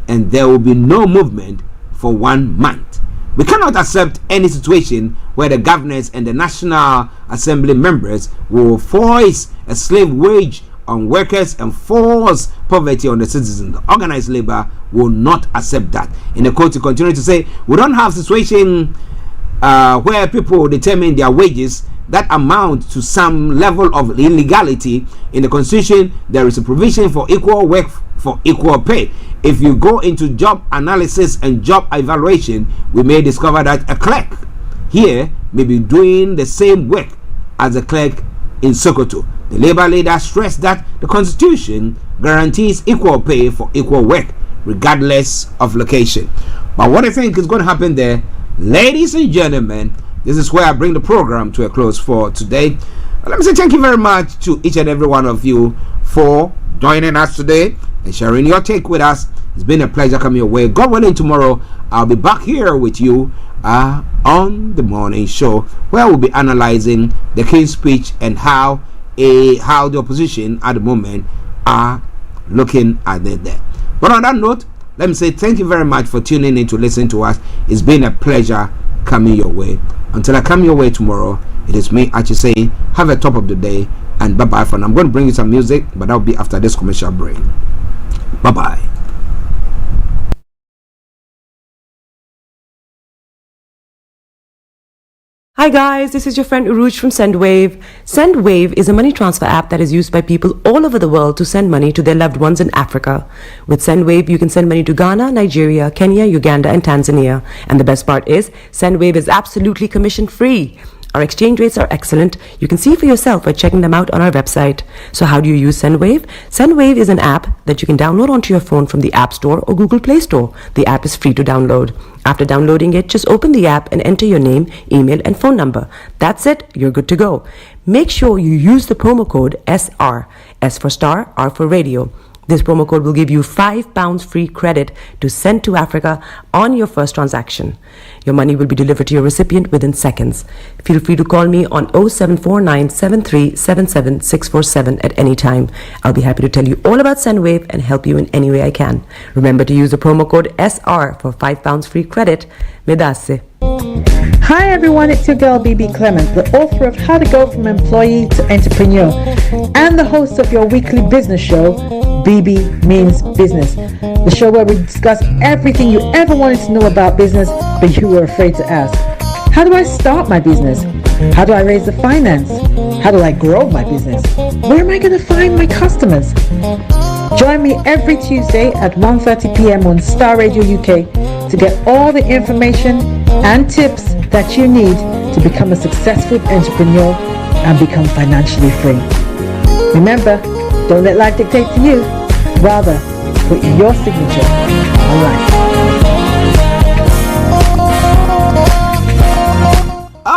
and there will be no movement for 1 month. We cannot accept any situation where the governors and the National Assembly members will force a slave wage on workers and force poverty on the citizens. Organized labor will not accept that. In the quote, to continue to say, we don't have situation where people determine their wages that amount to some level of illegality. In the Constitution, there is a provision for equal work for equal pay. If you go into job analysis and job evaluation, we may discover that a clerk here may be doing the same work as a clerk in Sokoto. The labor leader stressed that the Constitution guarantees equal pay for equal work, regardless of location. But what I think is going to happen there, ladies and gentlemen, this is where I bring the program to a close for today. Let me say thank you very much to each and every one of you for joining us today and sharing your take with us. It's been a pleasure coming your way. God willing, tomorrow I'll be back here with you on the morning show, where we'll be analyzing the King's speech and how the opposition at the moment are looking at it there. But on that note, let me say thank you very much for tuning in to listen to us. It's been a pleasure coming your way. Until I come your way tomorrow, it is me, Archie, saying have a top of the day and bye bye for now. I'm going to bring you some music, but that'll be after this commercial break. Bye bye. Hi guys, this is your friend Uruj from SendWave. SendWave is a money transfer app that is used by people all over the world to send money to their loved ones in Africa. With SendWave, you can send money to Ghana, Nigeria, Kenya, Uganda, and Tanzania. And the best part is, SendWave is absolutely commission free. Our exchange rates are excellent. You can see for yourself by checking them out on our website. So how do you use SendWave? SendWave is an app that you can download onto your phone from the App Store or Google Play Store. The app is free to download. After downloading it, just open the app and enter your name, email, and phone number. That's it. You're good to go. Make sure you use the promo code SR. S for Star, R for Radio. This promo code will give you £5 free credit to send to Africa on your first transaction. Your money will be delivered to your recipient within seconds. Feel free to call me on 0749 7377 647 at any time. I'll be happy to tell you all about SendWave and help you in any way I can. Remember to use the promo code SR for £5 free credit. Medasse. Hi everyone, it's your girl BB Clement, the author of How to Go From Employee to Entrepreneur and the host of your weekly business show, BB Means Business, the show where we discuss everything you ever wanted to know about business but you were afraid to ask. How do I start my business? How do I raise the finance? How do I grow my business? Where am I going to find my customers? Join me every Tuesday at 1:30 p.m. on Starr Radio UK to get all the information and tips that you need to become a successful entrepreneur and become financially free. Remember, don't let life dictate to you. Rather, put your signature on life.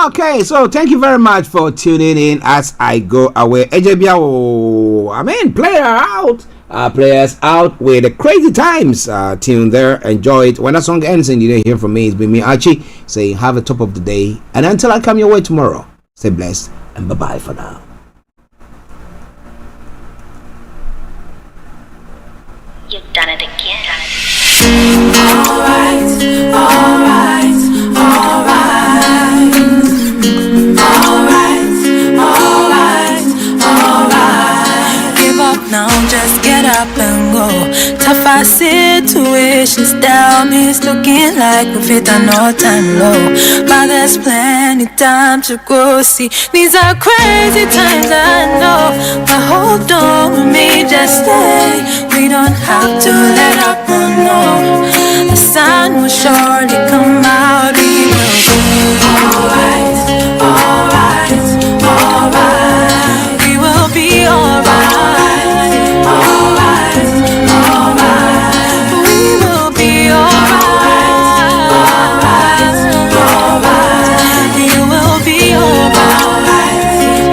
Okay, so thank you very much for tuning in as I go away. Player out. Players out with the Crazy Times tune there. Enjoy it. When that song ends and you didn't hear from me, it's been me, Archie, saying have a top of the day. And until I come your way tomorrow, Stay blessed and bye-bye for now. You've done it again. Alright, alright, alright. Alright, alright, alright. Give up now, just get up and go. Tougher situations down me, it's looking like we've hit an all-time low. But there's plenty time to grow. See, these are crazy times, I know. But hold on with me, just stay. We don't have to let up, oh no. The sun will surely come out. We will be alright, alright, alright. We will be alright, alright, alright. We will be alright, alright, alright. You will be alright,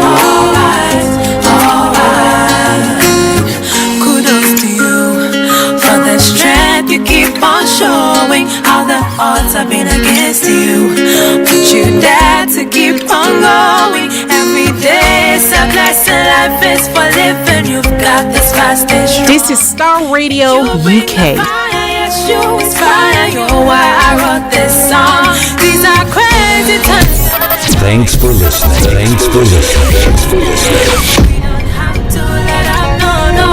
alright, alright. Kudos to you for the strength you keep on showing. All the odds have been against you, but you dare to keep on going. Every day is a blessing, life is for living. You've got this fastest. This is Starr Radio UK. Yes, you inspire. You're why I wrote this song. These are crazy times. Thanks for listening. Thanks for listening. Thanks for listening. We don't have to let up, no, no.